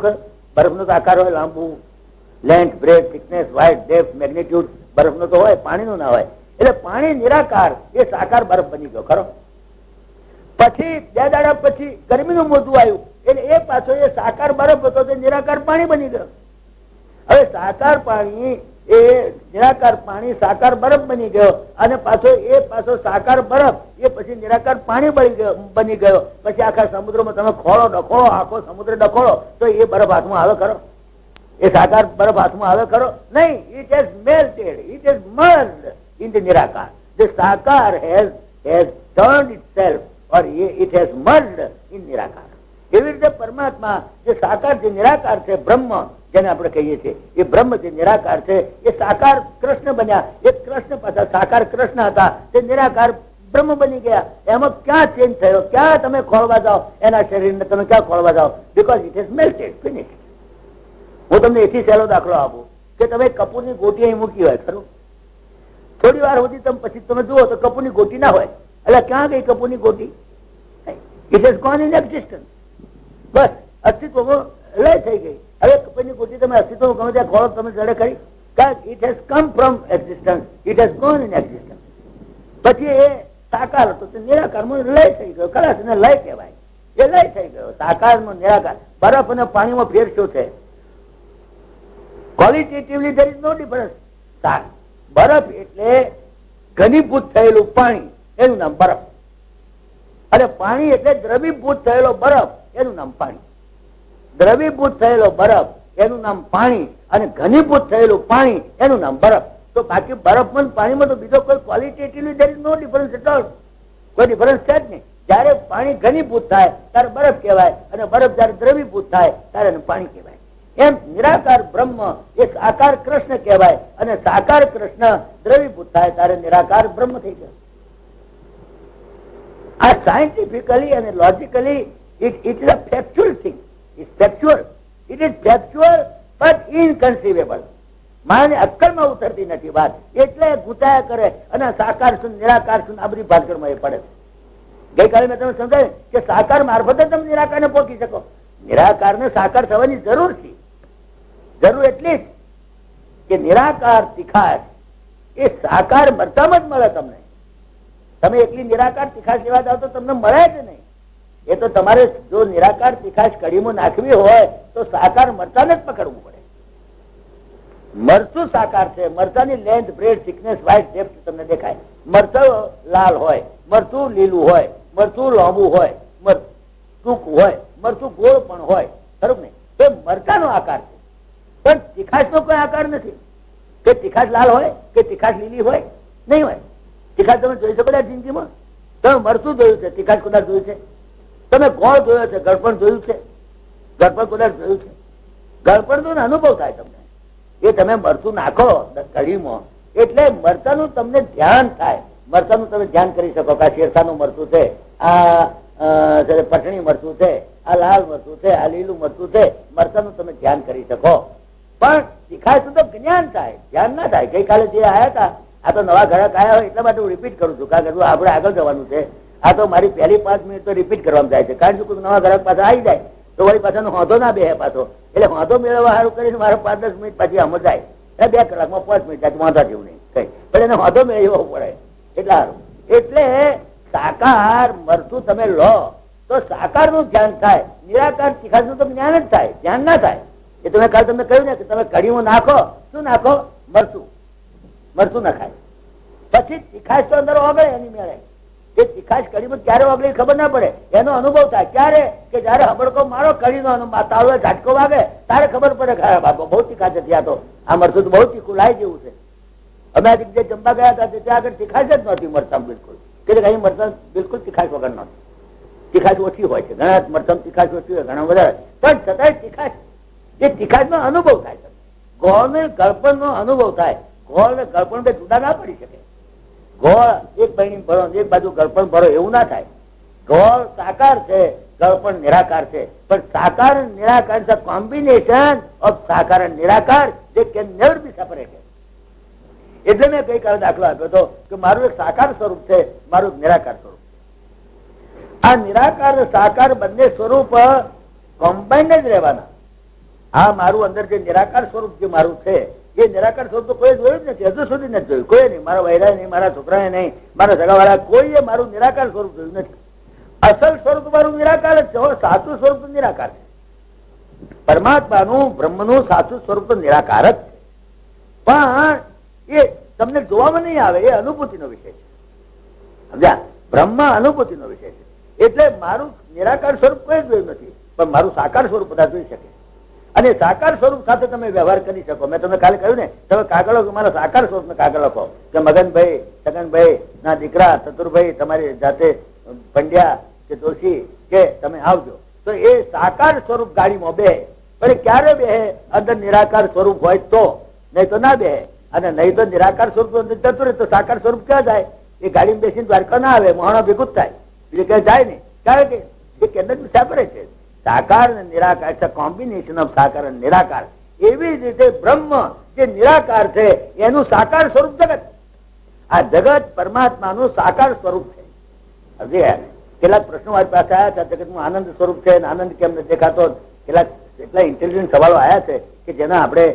બરફનો તો આકાર હોય, લાંબુ, length, breadth, thickness, height, depth, magnitude બરફનો તો હોય, પાણીનું ના હોય. એટલે પાણી નિરાકાર એ સાકાર બરફ બની ગયો ખરો. પછી 2 દાડા પછી ગરમીનું મોજું આવ્યું, એટલે એ પાછો એ સાકાર બરફ હતો તે નિરાકાર પાણી બની ગયો. હવે સાકાર પાણી એ નિરાકાર પાણી સાકાર બરફ બની ગયો, અને પાછો સાકાર બરફ એ પછી નિરાકાર પાણી બની ગયો. પછી આખા સમુદ્રમાં તમે ખોળો ડખોળો, આખો સમુદ્ર ડખોળો તો એ બરફ હાથમાં આવે ખરો? એ સાકાર બરફ હાથમાં આવે ખરો? નહીં. It has melted, it has merged in the nirakar. The sakar has turned itself or it has merged in નિરાકાર. એવી રીતે પરમાત્મા જે સાકાર જે નિરાકાર છે, બ્રહ્મ જેને આપણે કહીએ છીએ, એ બ્રહ્મ જે નિરાકાર છે એ સાકાર કૃષ્ણ બન્યા. એ કૃષ્ણ પાછા સાકાર કૃષ્ણ હતા, તે નિરાકાર બ્રહ્મ બની ગયા. એમાં ક્યાં ચેન્જ થયો? ક્યાં તમે ખોળવા જાઓ એના શરીરને? તમે ક્યાં ખોળવા જાઓ? Because it has melted, finish. હું તમને એથી સહેલો દાખલો આપું કે તમે કપૂરની ગોટી અહીં મૂકી હોય ખરું, થોડી વાર સુધી તમે પછી તમે જુઓ તો કપૂરની ગોટી ના હોય. એટલે ક્યાં ગઈ કપૂરની ગોટી? It has gone in existence. બસ અસ્તિત્વમાં લય થઈ ગઈ. હવે કપૂરની ગોટી તમે અસ્તિત્વ ગમે ત્યાં ખોળો તમે જડે કરી, કારણ it has come from existence, it has gone in existence. પછી એ સાકાર હતો તે નિરાકારમાં લય થઈ ગયો. ખલાસ એને લય કહેવાય. એ લય થઈ ગયો સાકારમાં નિરાકાર. બરફ અને પાણીમાં ફેર શું છે? ક્વોલિટેટિવલી there is no difference. બરફ એટલે ઘનીભૂત થયેલું પાણી, એનું નામ બરફ. અને પાણી એટલે દ્રવીભૂત થયેલો બરફ, એનું નામ પાણી. દ્રવીભૂત થયેલો બરફ એનું નામ પાણી, અને ઘનીભૂત થયેલું પાણી એનું નામ બરફ. તો બાકી બરફમાં પાણીમાં તો બીજો કોઈ ક્વોલિટેટિવલી there is no difference at all. કોઈ ડિફરન્સ છે જ નહીં. જયારે પાણી ઘનીભૂત થાય ત્યારે બરફ કહેવાય, અને બરફ જયારે દ્રવીભૂત થાય ત્યારે એને પાણી કહેવાય. એમ નિરાકાર બ્રહ્મ એ સાકાર કૃષ્ણ કહેવાય, અને સાકાર કૃષ્ણ દ્રવીભૂત થાય ત્યારે નિરાકાર બ્રહ્મ થઈ ગયો. આ સાયન્ટિફિકલી અને logically it is a factual thing. It factual, it is factual but inconceivable. માને અક્કલમાં ઉતરતી નથી વાત, એટલે ગુતાયા કરે અને સાકાર શું નિરાકાર શું આ બધી ભાગરમાં એ પડે. ગઈકાલે મેં તમે સમજાય કે સાકાર મારફતે તમે નિરાકારને પહોંચી શકો. નિરાકારને સાકાર થવાની જરૂર છે. જરૂર એટલી જ કે નિરાકાર તીખાશ એ સાકાર મરતામાં જ મળે તમને. તમે એકલી નિરાકાર તીખાશ લેવા જાવ તો તમને મળે જ નહીં. એ તો તમારે જો નિરાકાર તીખાશ કઢીમાં નાખવી હોય તો સાકાર મરચાને જ પકડવું પડે. મરચું સાકાર છે. મરચાની length, breadth, thickness, height, depth તમને દેખાય. મરચું લાલ હોય, મરચું લીલું હોય, મરચું લાંબુ હોય, ટૂંકું હોય, મરચું ગોળ પણ હોય. ખરું ને? એ મરચાનો આકાર છે. પણ તીખાશ નો કોઈ આકાર નથી. કે તીખાશ લાલ હોય કે તીખાશ લીલી હોય, નહીં હોય. તીખાશ તમે જોઈ શકો જિંદગીમાં? તમે મરચું જોયું છે, તીખાશ કદાચ જોયું છે? તમે ગોળ જોયો છે, ગળપણ જોયું છે? ગળપણ કદાચ જોયું છે? ગળપણ તો અનુભવ થાય તમને. એ તમે મરચું નાખો કઢીમાં એટલે મરચાનું તમને ધ્યાન થાય. મરચાનું તમે ધ્યાન કરી શકો કે આ શેરસાનું મરચું છે, આ પટણી મરચું છે, આ લાલ મરચું છે, આ લીલું મરચું છે. મરચાનું તમે ધ્યાન કરી શકો. પણ તીખાશ તો જ્ઞાન થાય, ધ્યાન ના થાય. ગઈકાલે જે આયા હતા, આ તો નવા ગ્રાહક આવ્યા હોય એટલા માટે હું રિપીટ કરું છું, કારણ કે આપણે આગળ જવાનું છે. આ તો મારી પહેલી 5 મિનિટ તો રિપીટ કરવામાં જાય છે, કારણ કે કોઈ નવા ગ્રાહક પાછા આવી જાય તો વળી પાછાનો હોંધો ના બે પાછો. એટલે હોંધો મેળવવા સારું કરીને મારે 5-10 મિનિટ પછી આમ જાય. 2 કલાકમાં 5 મિનિટ થાય વાંધા જેવું નહીં કઈ, પણ એને હોંધો મેળવવો પડે એટલે સારું. એટલે સાકાર મરચું તમે લો તો સાકાર નું ધ્યાન થાય. નિરાકાર તીખાશ નું તો જ્ઞાન જ થાય, ધ્યાન ના થાય. એ તમે કાલે તમને કહ્યું ને કે તમે કઢીમાં નાખો, શું નાખો? મરચું. મરચું નખાય પછી તીખાશ તો અંદર ઓગળે એની મેળે. એ તીખાશ કઢીમાં ક્યારે ઓગળી ખબર ના પડે. એનો અનુભવ થાય ક્યારે? કે જયારે હબડકો મારો કઢીનો તાળો ઝાટકો વાગે ત્યારે ખબર પડે કે બાબો બહુ તીખાશ હતી. આ તો આ મરચું તો બહુ તીખું લાઈ જેવું છે. અમે આજે જે જમવા ગયા હતા ત્યાં આગળ તીખાશ જ નહોતી મરચાં બિલકુલ. કે અહીં મરચાં બિલકુલ તીખાશ વગર નહોતી. તીખાશ ઓછી હોય છે, ઘણા મરચાં તીખાશ ઓછી હોય, ઘણા વધારે, પણ છતાંય તીખાશ એ તીખાશ નો અનુભવ થાય. ગોળ ને ગળપણ નો અનુભવ થાય. ગોળ ને ગળપણ બે જુદા ના પડી શકે. ગોળ એક બહેણી ભરો, એક બાજુ ગળપણ ભરો એવું ના થાય. ગોળ સાકાર છે, ગળપણ નિરાકાર છે. પણ સાકાર નિરાકાર ઇઝ અ કોમ્બિનેશન ઓફ સાકાર અને નિરાકાર જે કેન નેવર બી સેપરેટેડ. એટલે મેં ગઈકાલે દાખલો આપ્યો હતો કે મારું એક સાકાર સ્વરૂપ છે, મારું નિરાકાર સ્વરૂપ. આ નિરાકાર સાકાર બંને સ્વરૂપ કોમ્બાઇન્ડ જ રહેવાના. આ મારું અંદર જે નિરાકાર સ્વરૂપ જે મારું છે એ નિરાકાર સ્વરૂપ તો કોઈ જોયું જ નથી, હજુ સુધી નથી જોયું. કોઈ નહીં, મારા વૈરા નહીં, મારા છોકરાએ નહીં, મારા સગાવાળા કોઈએ મારું નિરાકાર સ્વરૂપ જોયું નથી. અસલ સ્વરૂપ મારું નિરાકાર જ છે. સાચું સ્વરૂપ તો નિરાકાર છે. પરમાત્માનું, બ્રહ્મનું સાચું સ્વરૂપ તો નિરાકાર જ છે. પણ એ તમને જોવામાં નહીં આવે, એ અનુભૂતિનો વિષય છે. સમજ્યા? બ્રહ્મ અનુભૂતિનો વિષય છે. એટલે મારું નિરાકાર સ્વરૂપ કોઈ જોયું નથી, પણ મારું સાકાર સ્વરૂપ બધા જોઈ શકે. અને સાકાર સ્વરૂપ સાથે તમે વ્યવહાર કરી શકો. મેં તમને કાલે કહ્યું ને, તમે કાગળ મારા સાકાર સ્વરૂપ કાગળ લખો કે મગનભાઈ, છગનભાઈ ના દીકરા ચતુરભાઈ તમારી જાતે પંડ્યા કે જોશી કે તમે આવજો, તો એ સાકાર સ્વરૂપ ગાડીમાં બે. પણ ક્યારે બે? અંદર નિરાકાર સ્વરૂપ હોય તો, નહીં તો ના બે. અને નહીં તો નિરાકાર સ્વરૂપ જતું રહે તો સાકાર સ્વરૂપ ક્યાં જાય? એ ગાડીમાં બેસીને દ્વારકા ના આવે, મહાણા ભેગું જ થાય, બીજું ક્યાં જાય નહીં. કારણ કે એ કેન્દ્ર સેપરેટ છે. સાકાર અને નિરાકાર છે, કોમ્બિનેશન ઓફ સાકાર અને નિરાકાર. એવી જ રીતે બ્રહ્મ જે નિરાકાર છે એનું સાકાર સ્વરૂપ જગત. આ જગત પરમાત્માનું સાકાર સ્વરૂપ છે. કેટલાક પ્રશ્નો મારી પાસે આવ્યા છે, જગતનું આનંદ સ્વરૂપ છે, આનંદ કેમ નથી દેખાતો? કેટલાક એટલા ઇન્ટેલિજન્ટ સવાલો આવ્યા છે કે જેના આપણે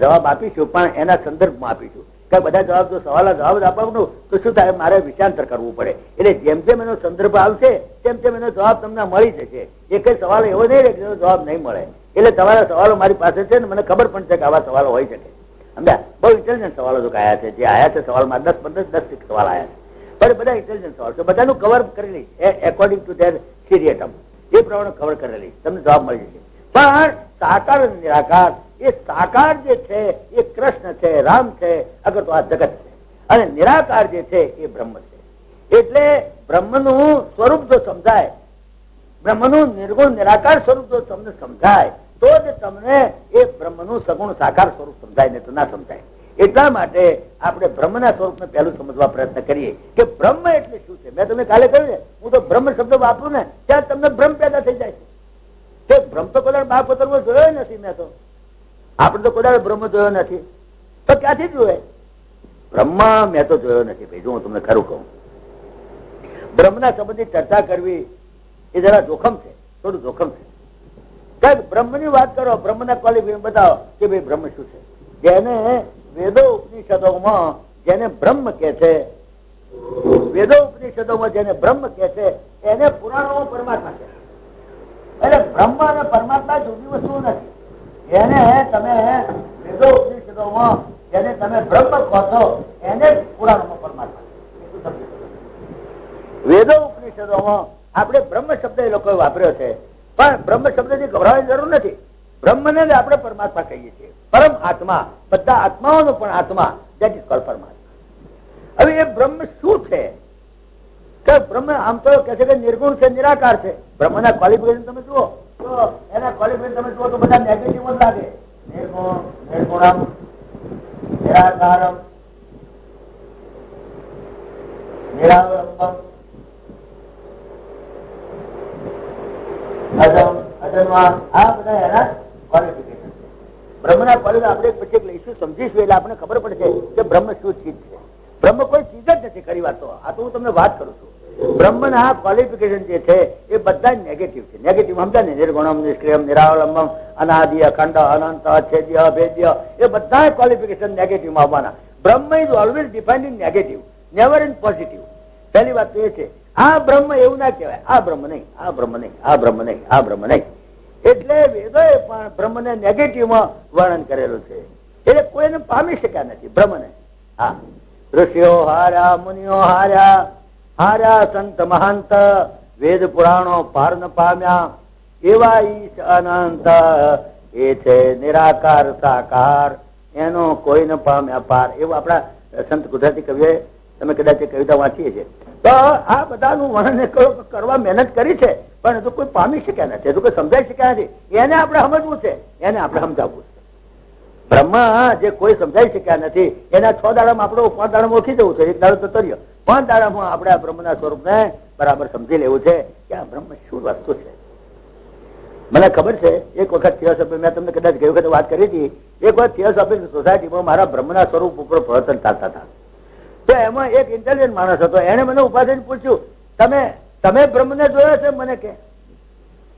જવાબ આપીશું, પણ એના સંદર્ભમાં આપીશું. કે બધા જવાબ જો જવાબ આપવાનું તો શું થાય? મારે વિચારાંતર કરવું પડે. એટલે જેમ જેમ એનો સંદર્ભ આવશે તેમ તેમ એનો જવાબ તમને મળી જશે. એક જ સવાલ એવો નહીં રહે કે એનો જવાબ નહીં મળે. એટલે તમારા સવાલો મારી પાસે છે ને, મને ખબર પણ છે કે આવા સવાલો હોઈ શકે. સમજ્યા? બહુ ઇન્ટેલિજન્ટ સવાલો જો આવ્યા છે. જે આવ્યા છે સવાલમાં 10-15 સવાલ આવ્યા છે, પણ બધા ઇન્ટેલિજન્ટ સવાલ છે. બધાનું કવર કરેલી એકોર્ડિંગ ટુ ધેર સિરિયટમ એ પ્રમાણે કવર કરેલી તમને જવાબ મળી જશે. પણ સાકાર અને નિરાકાર, એ સાકાર જે છે એ કૃષ્ણ છે, રામ છે, અગર તો આ જગત છે. અને નિરાકાર જે છે એ બ્રહ્મ છે. એટલે બ્રહ્મનું સ્વરૂપ જો સમજાય, બ્રહ્મનું નિર્ગુણ નિરાકાર સ્વરૂપ જો તમને સમજાય તો જ તમને એ બ્રહ્મનું સગુણ સાકાર સ્વરૂપ સમજાય, ને તો ના સમજાય. એટલા માટે આપણે બ્રહ્મના સ્વરૂપને પહેલું સમજવા પ્રયત્ન કરીએ કે બ્રહ્મ એટલે શું છે. મેં તમને કાલે કહ્યું ને, હું તો બ્રહ્મ શબ્દ વાપરું ને ત્યાં તમને ભ્રમ પેદા થઈ જાય છે. ભ્રમ તો કદાચ બાપ પોતાનો જોયો નથી. મેં તો આપણે તો કદાચ બ્રહ્મ જોયો નથી, તો ક્યાંથી જોયે બ્રહ્મ? મેં તો જોયો નથી ભાઈ. જો હું તમને ખરું કહું, બ્રહ્મના સંબંધી ચર્ચા કરવી એ જરા જોખમ છે, થોડું જોખમ છે. કઈક બ્રહ્મની વાત કરો, બ્રહ્મના ક્વોલિફિકેશન બતાવો કે ભાઈ બ્રહ્મ શું છે. જેને વેદો ઉપનિષદોમાં જેને બ્રહ્મ કે છે, વેદો ઉપનિષદોમાં જેને બ્રહ્મ કે છે એને પુરાણોમાં પરમાત્મા છે. એટલે બ્રહ્મ અને પરમાત્મા જુદી વસ્તુ નથી. એને તમે વેદો ઉપનિષદોમાં જેને તમે બ્રહ્મ કહો છો એને પુરાણોમાં પરમાત્મા છે. વેદો ઉપનિષદોમાં આપણે બ્રહ્મ શબ્દ એ લોકોએ વાપર્યો છે, પણ બ્રહ્મ શબ્દથી ગભરાવાની જરૂર નથી. બ્રહ્મને જ આપણે પરમાત્મા કહીએ છીએ. પરમ આત્મા, બધા આત્માઓનો પણ આત્મા, દેટ ઇઝ કોલ્ડ પરમાત્મા. હવે એ બ્રહ્મ શું છે કે બ્રહ્મ આમ તો કહે છે કે નિર્ગુણ છે, નિરાકાર છે. બ્રહ્મના ક્વોલિફિકેશન તમે જુઓ તો એના ક્વોલિફિકેશન તમે જુઓ તો બધા નેગેટિવ જ લાગે. નિર્ગુણ, નિર્ગુણમ, નિરાકારમ, નિરાવરંભમ, અજમ, અજન્મા, આ બધા એના ક્વોલિફિકેશન છે. બ્રહ્મના ક્વોલિફિકેશન આપણે પછી લઈશું, સમજીશું એટલે આપણે ખબર પડશે કે બ્રહ્મ શું ચીજ છે. બ્રહ્મ કોઈ ચીજ જ નથી. ખરી વાત તો આ તો હું તમને વાત કરું છું. બ્રહ્મના ક્વોલિફિકેશન જે છે એ બધા નેગેટિવ છે. નેગેટિવ સમજા ને, નિર્ગુણમ, નિષ્ક્રિયમ, નિરાવલંબમ, અનાદિ, અખંડ, અનંત, અછેદ્ય, અભેદ્ય, એ બધા ક્વોલિફિકેશન નેગેટિવમાં આવવાના. બ્રહ્મ is always defined in negative, never in positive. પહેલી વાત તો એ છે. આ બ્રહ્મ એવું ના કહેવાય, આ બ્રહ્મ નહીં, આ બ્રહ્મ નહીં, આ બ્રહ્મ નહીં, આ બ્રહ્મ નહીં. એટલે વેદોએ પણ બ્રહ્મને નેગેટિવમાં વર્ણન કરેલું છે. એટલે કોઈને પામી શક્યા નથી બ્રહ્મને. હા, ઋષિઓ હાર્યા, મુનિઓ હાર્યા, હાર્યા સંત મહંત, વેદ પુરાણો પાર ન પામ્યા, એવા ઈશ અનંત, એ છે નિરાકાર સાકાર, એનો કોઈ ન પામ્યા પાર. એવું આપણા સંત ગુજરાતી કવિએ, તમે કદાચ કવિતા વાંચીએ છીએ. તો આ બધાનું વર્ણન કરવા મહેનત કરી છે, પણ હજુ કોઈ પામી શક્યા નથી, હજુ કોઈ સમજાઈ શક્યા નથી. એને આપણે સમજવું છે, એને આપણે સમજાવવું છે. બ્રહ્મ જે કોઈ સમજાઈ શક્યા નથી એના 6 દાડામાં આપણે 5 દાડામાં ઓળખી જવું છે. 1 દાડો તો તર્યો, 5 દાડામાં આપણે આ બ્રહ્મના સ્વરૂપને બરાબર સમજી લેવું છે કે આ બ્રહ્મ શું વસ્તુ છે. મને ખબર છે એક વખત થિયોસોફી, મેં તમને કદાચ ગઈ વખતે વાત કરી હતી, એક વખત થિયોસોફિક સોસાયટીમાં મારા બ્રહ્મના સ્વરૂપ ઉપર પ્રવચન ચાલતા હતા. તો એમાં એક ઇન્ટેલિજન્ટ માણસ હતો, એને મને ઉભા થઈને પૂછ્યું, તમે બ્રહ્મને જોયો છે? મને કે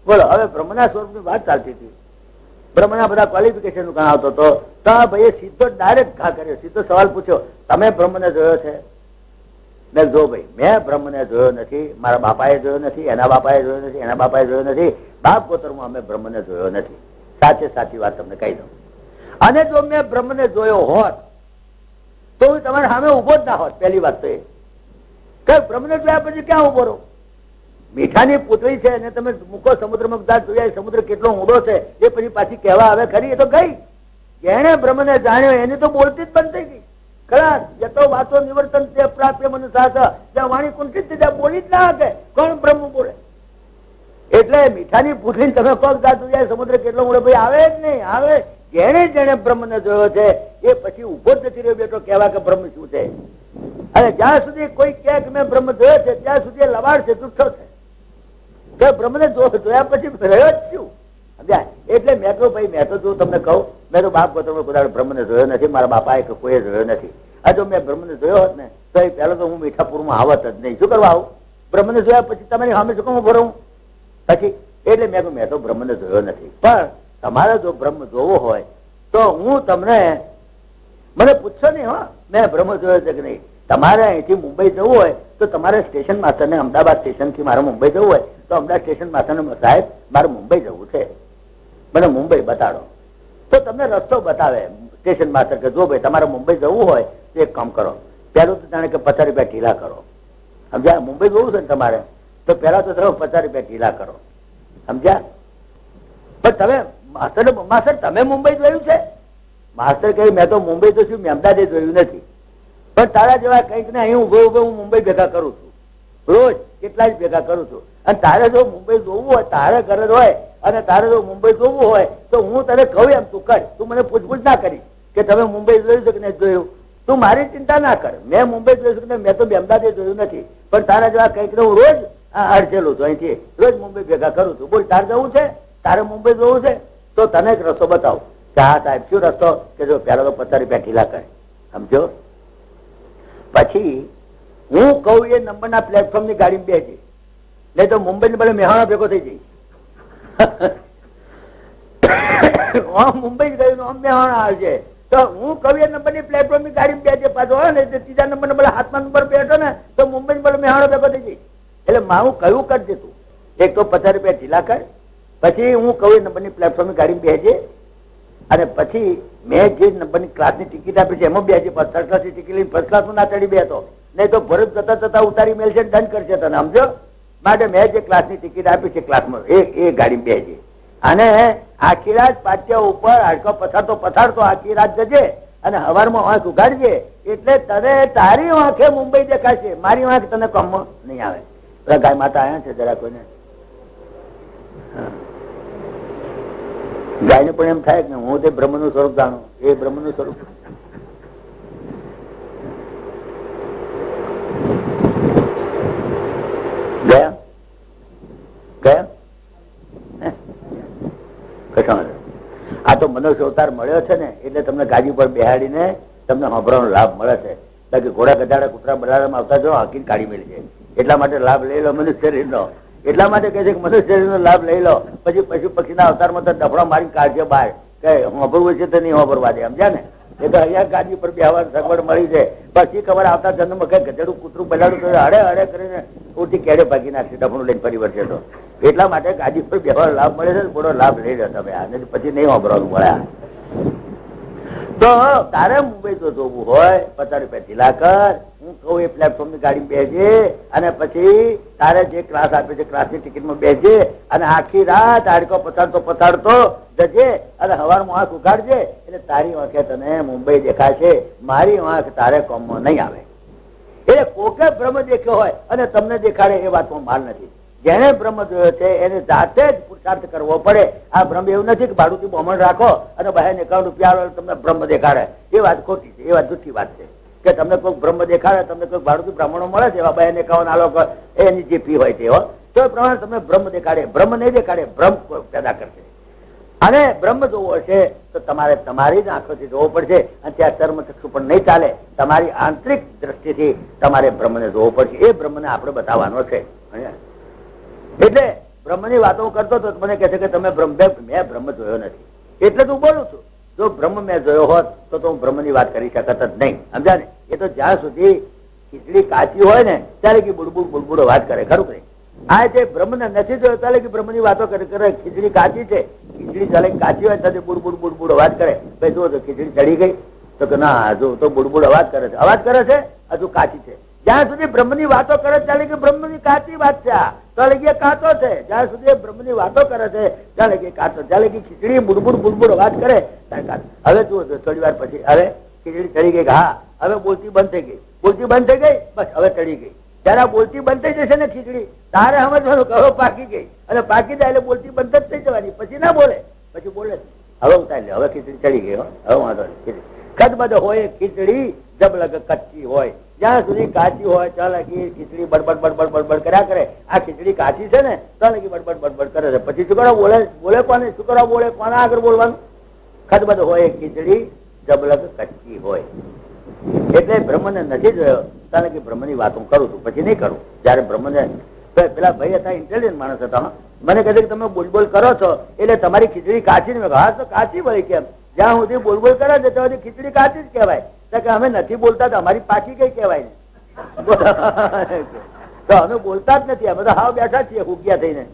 બોલો. હવે બ્રહ્મના સ્વરૂપની વાત ચાલતી હતી, બ્રહ્મના બધા ક્વોલિફિકેશન ગણાવતો હતો. તો ભાઈએ સીધો ડાયરેક્ટ ઘા કર્યો, સીધો સવાલ પૂછ્યો, તમે બ્રહ્મને જોયો છે? મેં જો ભાઈ, મેં બ્રહ્મને જોયો નથી, મારા બાપાએ જોયો નથી, એના બાપાએ જોયો નથી, એના બાપાએ જોયો નથી, બાપ ગોતરમાં અમે બ્રહ્મને જોયો નથી. સાચે સાચી વાત તમને કહી દઉં. અને જો મેં બ્રહ્મને જોયો હોત તો હું તમારી સામે ઉભો જ ના હોત. પહેલી વાત તો એ કે બ્રહ્મને જોયા પછી ક્યાં ઉભો રહો? મીઠાની પુતળી છે અને તમે મૂકો સમુદ્રમાં, જોયા સમુદ્ર કેટલો ઊંડો છે એ પછી પાછી કહેવા આવે ખરી? એ તો ગઈ. જેને બ્રહ્મને જાણ્યો એની તો બોલતી જ બંધ થઈ ગઈ. ખરા જતો વાતો નિવર્તન તે પ્રાપ્ય મને સાથ, જ્યાં વાણી કુંઠિત ત્યાં બોલી જ ના શકે. કોણ બ્રહ્મ બોલે? એટલે મીઠાની પુતળી તમે કહો જોયા સમુદ્ર કેટલો ઊંડો, ભાઈ આવે જ નહીં. આવે જેને બ્રહ્મને જોયો છે એ પછી ઉભો જ નથી રહ્યો બેઠો કહેવા કે બ્રહ્મ શું છે. અને જ્યાં સુધી કોઈ કહે કે મેં બ્રહ્મ જોયો છે ત્યાં સુધી લવાડ છે, જુઠ્ઠો છે. બ્રહ્મને જોયા પછી રહ્યો જ શું? એટલે મેં તો ભાઈ, મેં તો જો તમને કહું, મેં તો બાપ ગોત્રમાં કોઈ બ્રહ્મને જોયો નથી, મારા બાપાએ કોઈ જોયો નથી. આ જો મેં બ્રહ્મને જોયો હોત ને તો એ પહેલો તો હું મીઠાપુરમાં આવત જ નહીં. શું કરવા આવું? બ્રહ્મને જોયા પછી તમારી સામે શું કહું ભરું પછી? એટલે મેં તો બ્રહ્મને જોયો નથી. પણ તમારે જો બ્રહ્મ જોવો હોય તો હું તમને, મને પૂછશો નહીં હો મેં બ્રહ્મ જોયો છે કે નહીં. તમારે અહીંથી મુંબઈ જવું હોય તો તમારે સ્ટેશન માસ્ટરને, અમદાવાદ સ્ટેશનથી મારે મુંબઈ જવું હોય તો અમદાવાદ સ્ટેશન માસ્ટરને, સાહેબ મારે મુંબઈ જવું છે, મને મુંબઈ બતાડો. તો તમને રસ્તો બતાવે સ્ટેશન માસ્ટર કે જો ભાઈ તમારે મુંબઈ જવું હોય તો એક કામ કરો, પહેલું તો જાણે કે 50 રૂપિયા ઢીલા કરો. સમજ્યા? મુંબઈ જવું છે ને તમારે તો પહેલા તો તમે 50 રૂપિયા ઢીલા કરો. સમજ્યા? પણ તમે માસ્ટર તમે મુંબઈ જોયું છે? માસ્ટર કહ્યું મેં તો મુંબઈ તો શું, મેં અમદાવાદે જોયું નથી. પણ તારા જેવા કંઈક ને અહીં ઉભો હું મુંબઈ ભેગા કરું છું, રોજ કેટલા જ ભેગા કરું છું. અને તારે જો મુંબઈ જોવું હોય, તારે ઘરે હોય અને તારે જો મુંબઈ જોવું હોય તો હું તને કહું એમ તું કર. તું મને પૂછપૂછ ના કરી કે તમે મુંબઈ જોયું છે કે નહીં જોયું. તું મારી ચિંતા ના કર. મેં મુંબઈ જોયું છે કે મેં તો અમદાવાદે જોયું નથી. પણ તારા જેવા કંઈક ને હું રોજ અડચેલું છું, અહીંથી રોજ મુંબઈ ભેગા કરું છું. બોલ તારે જવું છે? તારે મુંબઈ જોવું છે? તો તને એક રસ્તો બતાવું. કે હા સાહેબ શું રસ્તો? કે જો પેલા તો 50 રૂપિયા ઢીલા કરે. સમજો? પછી હું કહું એ નંબરના પ્લેટફોર્મ ની ગાડી બેસી, નહીં તો મુંબઈ ને ભલે મેહાણા ભેગો થઈ જઈ. મુંબઈ ગયું આમ મેહાણા આવશે તો હું કહું એ નંબર ની પ્લેટફોર્મ ની ગાડી બેસે પાછો હોય ને ત્રીજા નંબર ને ભલે હાથમાં નંબર બેઠો ને તો મુંબઈ ને ભલે મેહાણો ભેગો થઈ જઈ. એટલે હું કયું કરજે તું, એક તો 50 રૂપિયા ઢીલા કર, પછી હું કહું એ નંબર ની પ્લેટફોર્મ ની ગાડી બેસજે, અને પછી મેં જે નંબરની ક્લાસની ટિકિટ આપી છે એમાં બેસજે. થર્ડ ક્લાસ ની ટિકિટ લઈને ફર્સ્ટ ક્લાસ માં ના ચડી બેસો, નહીં તો ભરત જતા જતા ઉતારી મેલશે, દંડ કરશે તને, સમજો. માટે મેં જે ક્લાસની ટિકિટ આપી છે ક્લાસમાં એ ગાડી બેસજે. અને આખી રાત પાટિયા ઉપર હાડકો પથાડતો આખી રાત જજે, અને હવારમાં આંખ ઉગાડજે, એટલે તને તારી આંખે મુંબઈ દેખાશે, મારી આંખ તને કામમાં નહીં આવે. પેલા ગાય માતા આવ્યા છે જરા કોઈને ગાયને પણ એમ થાય કે હું તે બ્રહ્મનું સ્વરૂપ જાણું, એ બ્રહ્મનું સ્વરૂપ. ગયા ગયા આ તો મનુષ્ય અવતાર મળ્યો છે ને એટલે તમને ગાડી પર બેહાડીને તમને સાંભળવાનો લાભ મળે છે. બાકી ઘોડા ગધાડા કૂતરા બધામાં આવતા જો હકીને કાઢી મેળી છે. એટલા માટે લાભ લઈ લો મનુષ્ય શરીરનો. એટલા માટે કહે છે કે મનુષ્ય શરીરનો લાભ લઈ લો, પછી પશુ પક્ષીના અવતારમાં તો ડફડા મારી કાઢશે બહાર, કે સાંભળવું છે તો નહીં સાંભળવા દે, સમજ્યા ને. એ તો અહીંયા ગાડી પર બેહવાની સગવડ મળી છે. પછી ખબર આવતા જન્મ કઈ ગધેડું કૂતરું બલાડું તો હડે હડે કરીને ઉઠી કેડે ભાગી નાખશે, ડફણું લઈને ફરી વળશે. તો એટલા માટે ગાડી પર બેહવાનો લાભ મળે છે, થોડો લાભ લઈ લો તમે, આને પછી નહીં સાંભળવાનું મળ્યા. તો તારે મુંબઈ તો જોવું હોય 50 રૂપિયા ઢીલા કર, હું કહું એ પ્લેટફોર્મ ની ગાડી બેસજે, અને પછી તારે જે ક્લાસ આપે છે ક્લાસની ટિકિટમાં બેસજે, અને આખી રાત હાડકો પથાડતો જજે, અને સવારમાં આંખ ઉગાડજે, એટલે તારી આંખે તને મુંબઈ દેખાશે, મારી આંખ તારે કોમમાં નહીં આવે. એટલે કોકે બ્રહ્મ દેખ્યો હોય અને તમને દેખાડે એ વાતમાં માલ નથી. જેને બ્રહ્મ જોયો છે એને જાતે જ પુરુષાર્થ કરવો પડે. આ બ્રહ્મ એવું નથી કે ભાડુથી બમણ રાખો અને બહાર 51 રૂપિયા તમને બ્રહ્મ દેખાડે, એ વાત ખોટી છે, એ વાત જુઠ્ઠી વાત છે. કે તમને કોઈ બ્રહ્મ દેખાડે, તમને કોઈ ભાડુથી બ્રાહ્મણો મળે છે એવા 52 આલો એની જે ફી હોય છે તો એ પ્રમાણે તમને બ્રહ્મ દેખાડે. બ્રહ્મ નહીં દેખાડે, બ્રહ્મ પેદા કરશે. અને બ્રહ્મ જોવો હશે તો તમારે તમારી જ આંખોથી જોવો પડશે, અને ત્યાં ચર્મચક્ષુ પણ નહીં ચાલે, તમારી આંતરિક દ્રષ્ટિથી તમારે બ્રહ્મને જોવો પડશે. એ બ્રહ્મને આપણે બતાવવાનો છે. એટલે બ્રહ્મની વાતો કરતો તો મને કહે છે કે તમે મેં બ્રહ્મ જોયો નથી, એટલે તું બોલું છું. જો બ્રહ્મ મેં જોયો હોત તો હું બ્રહ્મની વાત કરી શકત જ નહીં, સમજ્યા ને. એ તો જ્યાં સુધી ખીચડી કાચી હોય ને ત્યારે કે બુડબુડો વાત કરે, ખરું કે. આ જે બ્રહ્મને નથી જોયો ચાલે કે બ્રહ્મની વાતો કરે, ખીચડી કાચી છે, ખીચડી ચાલે કાચી હોય ત્યારે બુડબુડ અવાજ કરે. ભાઈ જો ખીચડી ચડી ગઈ તો કે ના, હજુ તો બુડબુડ અવાજ કરે છે, હજુ કાચી છે. જ્યાં સુધી બ્રહ્મની વાતો કરે ચાલે કે બ્રહ્મની કાચી વાત છે, ચાલે કે કાચો છે. જ્યાં સુધી બ્રહ્મની વાતો કરે છે ચાલે કે કાચો, ચાલે કે ખીચડી બુડબુડ અવાજ કરે. હવે જુઓ થોડી વાર પછી હવે ખીચડી ચડી ગઈ, હા હવે બોલતી બંધ થઈ ગઈ, બસ હવે ચડી ગઈ. જયારે બોલતી બંધ થઈ જશે ને ખીચડી, તારે સમજવાનું કે હવે પાકી ગઈ, અને પાકી જાય એટલે બોલતી બંધ જ થઈ જવાની. પછી ના બોલે, પછી બોલે હવે ઉતારી લે, હવે ખીચડી ચડી ગઈ, હવે વાંધો નહીં. કદબદ હોય ખીચડી જબલગ કચ્ચી હોય, જ્યાં સુધી કાચી હોય ચાલે કે ખીચડી બડબડ કર્યા કરે. આ ખીચડી કાચી છે ને ચાલે કે બડબડ કરે છે. પછી શું કરો બોલે કોને, શું કરો બોલે કોના આગળ બોલવાનું. ખદબદ હોય ખીચડી જબલગ કચ્ચી હોય. એટલે બ્રહ્મને નથી જોયો ચાલે કે બ્રહ્મની વાત હું કરું છું, પછી નહીં કરું. જયારે બ્રહ્મને પેલા ભાઈ હતા, ઇન્ટેલિજન્ટ માણસ હતા, મને કહે કે તમે બોલ કરો છો એટલે તમારી ખીચડી કાચી નહીં. હા તો કાચી ભાઈ કેમ, જ્યાં સુધી બોલ કરે છે ત્યાં સુધી ખીચડી કાચી જ કહેવાય. કે અમે નથી બોલતા તો અમારી પાકી કઈ કહેવાય ને. તો અમે બોલતા જ નથી, અમે તો હાવ બેઠા છીએ હુગ્યા થઈને,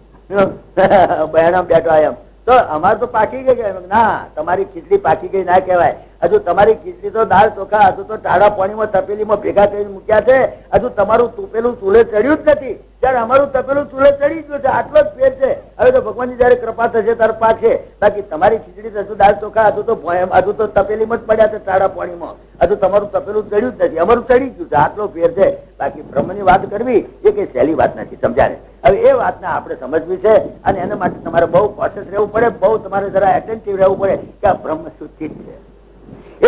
બહેણા બેઠા એમ. તો અમારે તો પાકી ગઈ કહેવાય. ના, તમારી ખીચડી પાકી ગઈ ના કહેવાય. હજુ તમારી ખીચડી તો દાળ ચોખા હજુ તો ટાઢા પાણીમાં તપેલીમાં ભેગા કરીને મૂક્યા છે, હજુ તમારું તપેલું ચૂલે ચડ્યું જ નથી. જયારે અમારું તપેલું ચૂલે ચડી ગયું છે, આટલો જ ફેર છે. હવે તો ભગવાનની જયારે કૃપા થશે ત્યારે પાકશે. બાકી તમારી ખીચડી હજુ દાળ ચોખા હજુ તો તપેલીમાં જ પડ્યા છે ટાઢા પાણીમાં, હજુ તમારું તપેલું ચડ્યું જ નથી, અમારું ચડી ગયું છે, આટલો ફેર છે. બાકી બ્રહ્મની વાત કરવી એ કઈ સહેલી વાત નથી, સમજ્યા ને. હવે એ વાતને આપણે સમજવી છે, અને એના માટે તમારે બહુ કોશિશ રહેવું પડે, બહુ તમારે જરા એટેન્ટિવ રહેવું પડે કે આ બ્રહ્મ શું ચીજ છે.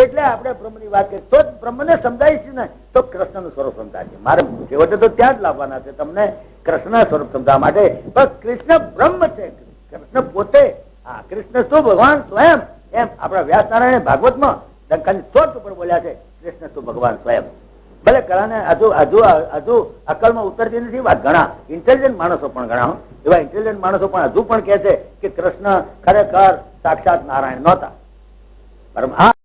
એટલે આપણે બ્રહ્મની વાત કરીએ તો બ્રહ્મને સમજાવીશું ને તો કૃષ્ણનું સ્વરૂપ સમજાશે. મારે છેવટે તો ત્યાં જ લાવવાના છે તમને કૃષ્ણ સ્વરૂપ સમજાવવા માટે. પણ કૃષ્ણ બ્રહ્મ છે, કૃષ્ણ પોતે. હા, કૃષ્ણ શું ભગવાન સ્વયં, એમ આપણા વ્યાસનારાયણ ભાગવતમાં ડંકાની ચોટ ઉપર બોલ્યા છે, કૃષ્ણ શું ભગવાન સ્વયં. ભલે ઘણાને હજુ હજુ હજુ અકલમાં ઉતરતી નથી વાત. ઘણા ઇન્ટેલિજન્ટ માણસો પણ ઘણા એવા ઇન્ટેલિજન્ટ માણસો પણ હજુ પણ કહે છે કે કૃષ્ણ ખરેખર સાક્ષાત નારાયણ નહોતા. બરાબર.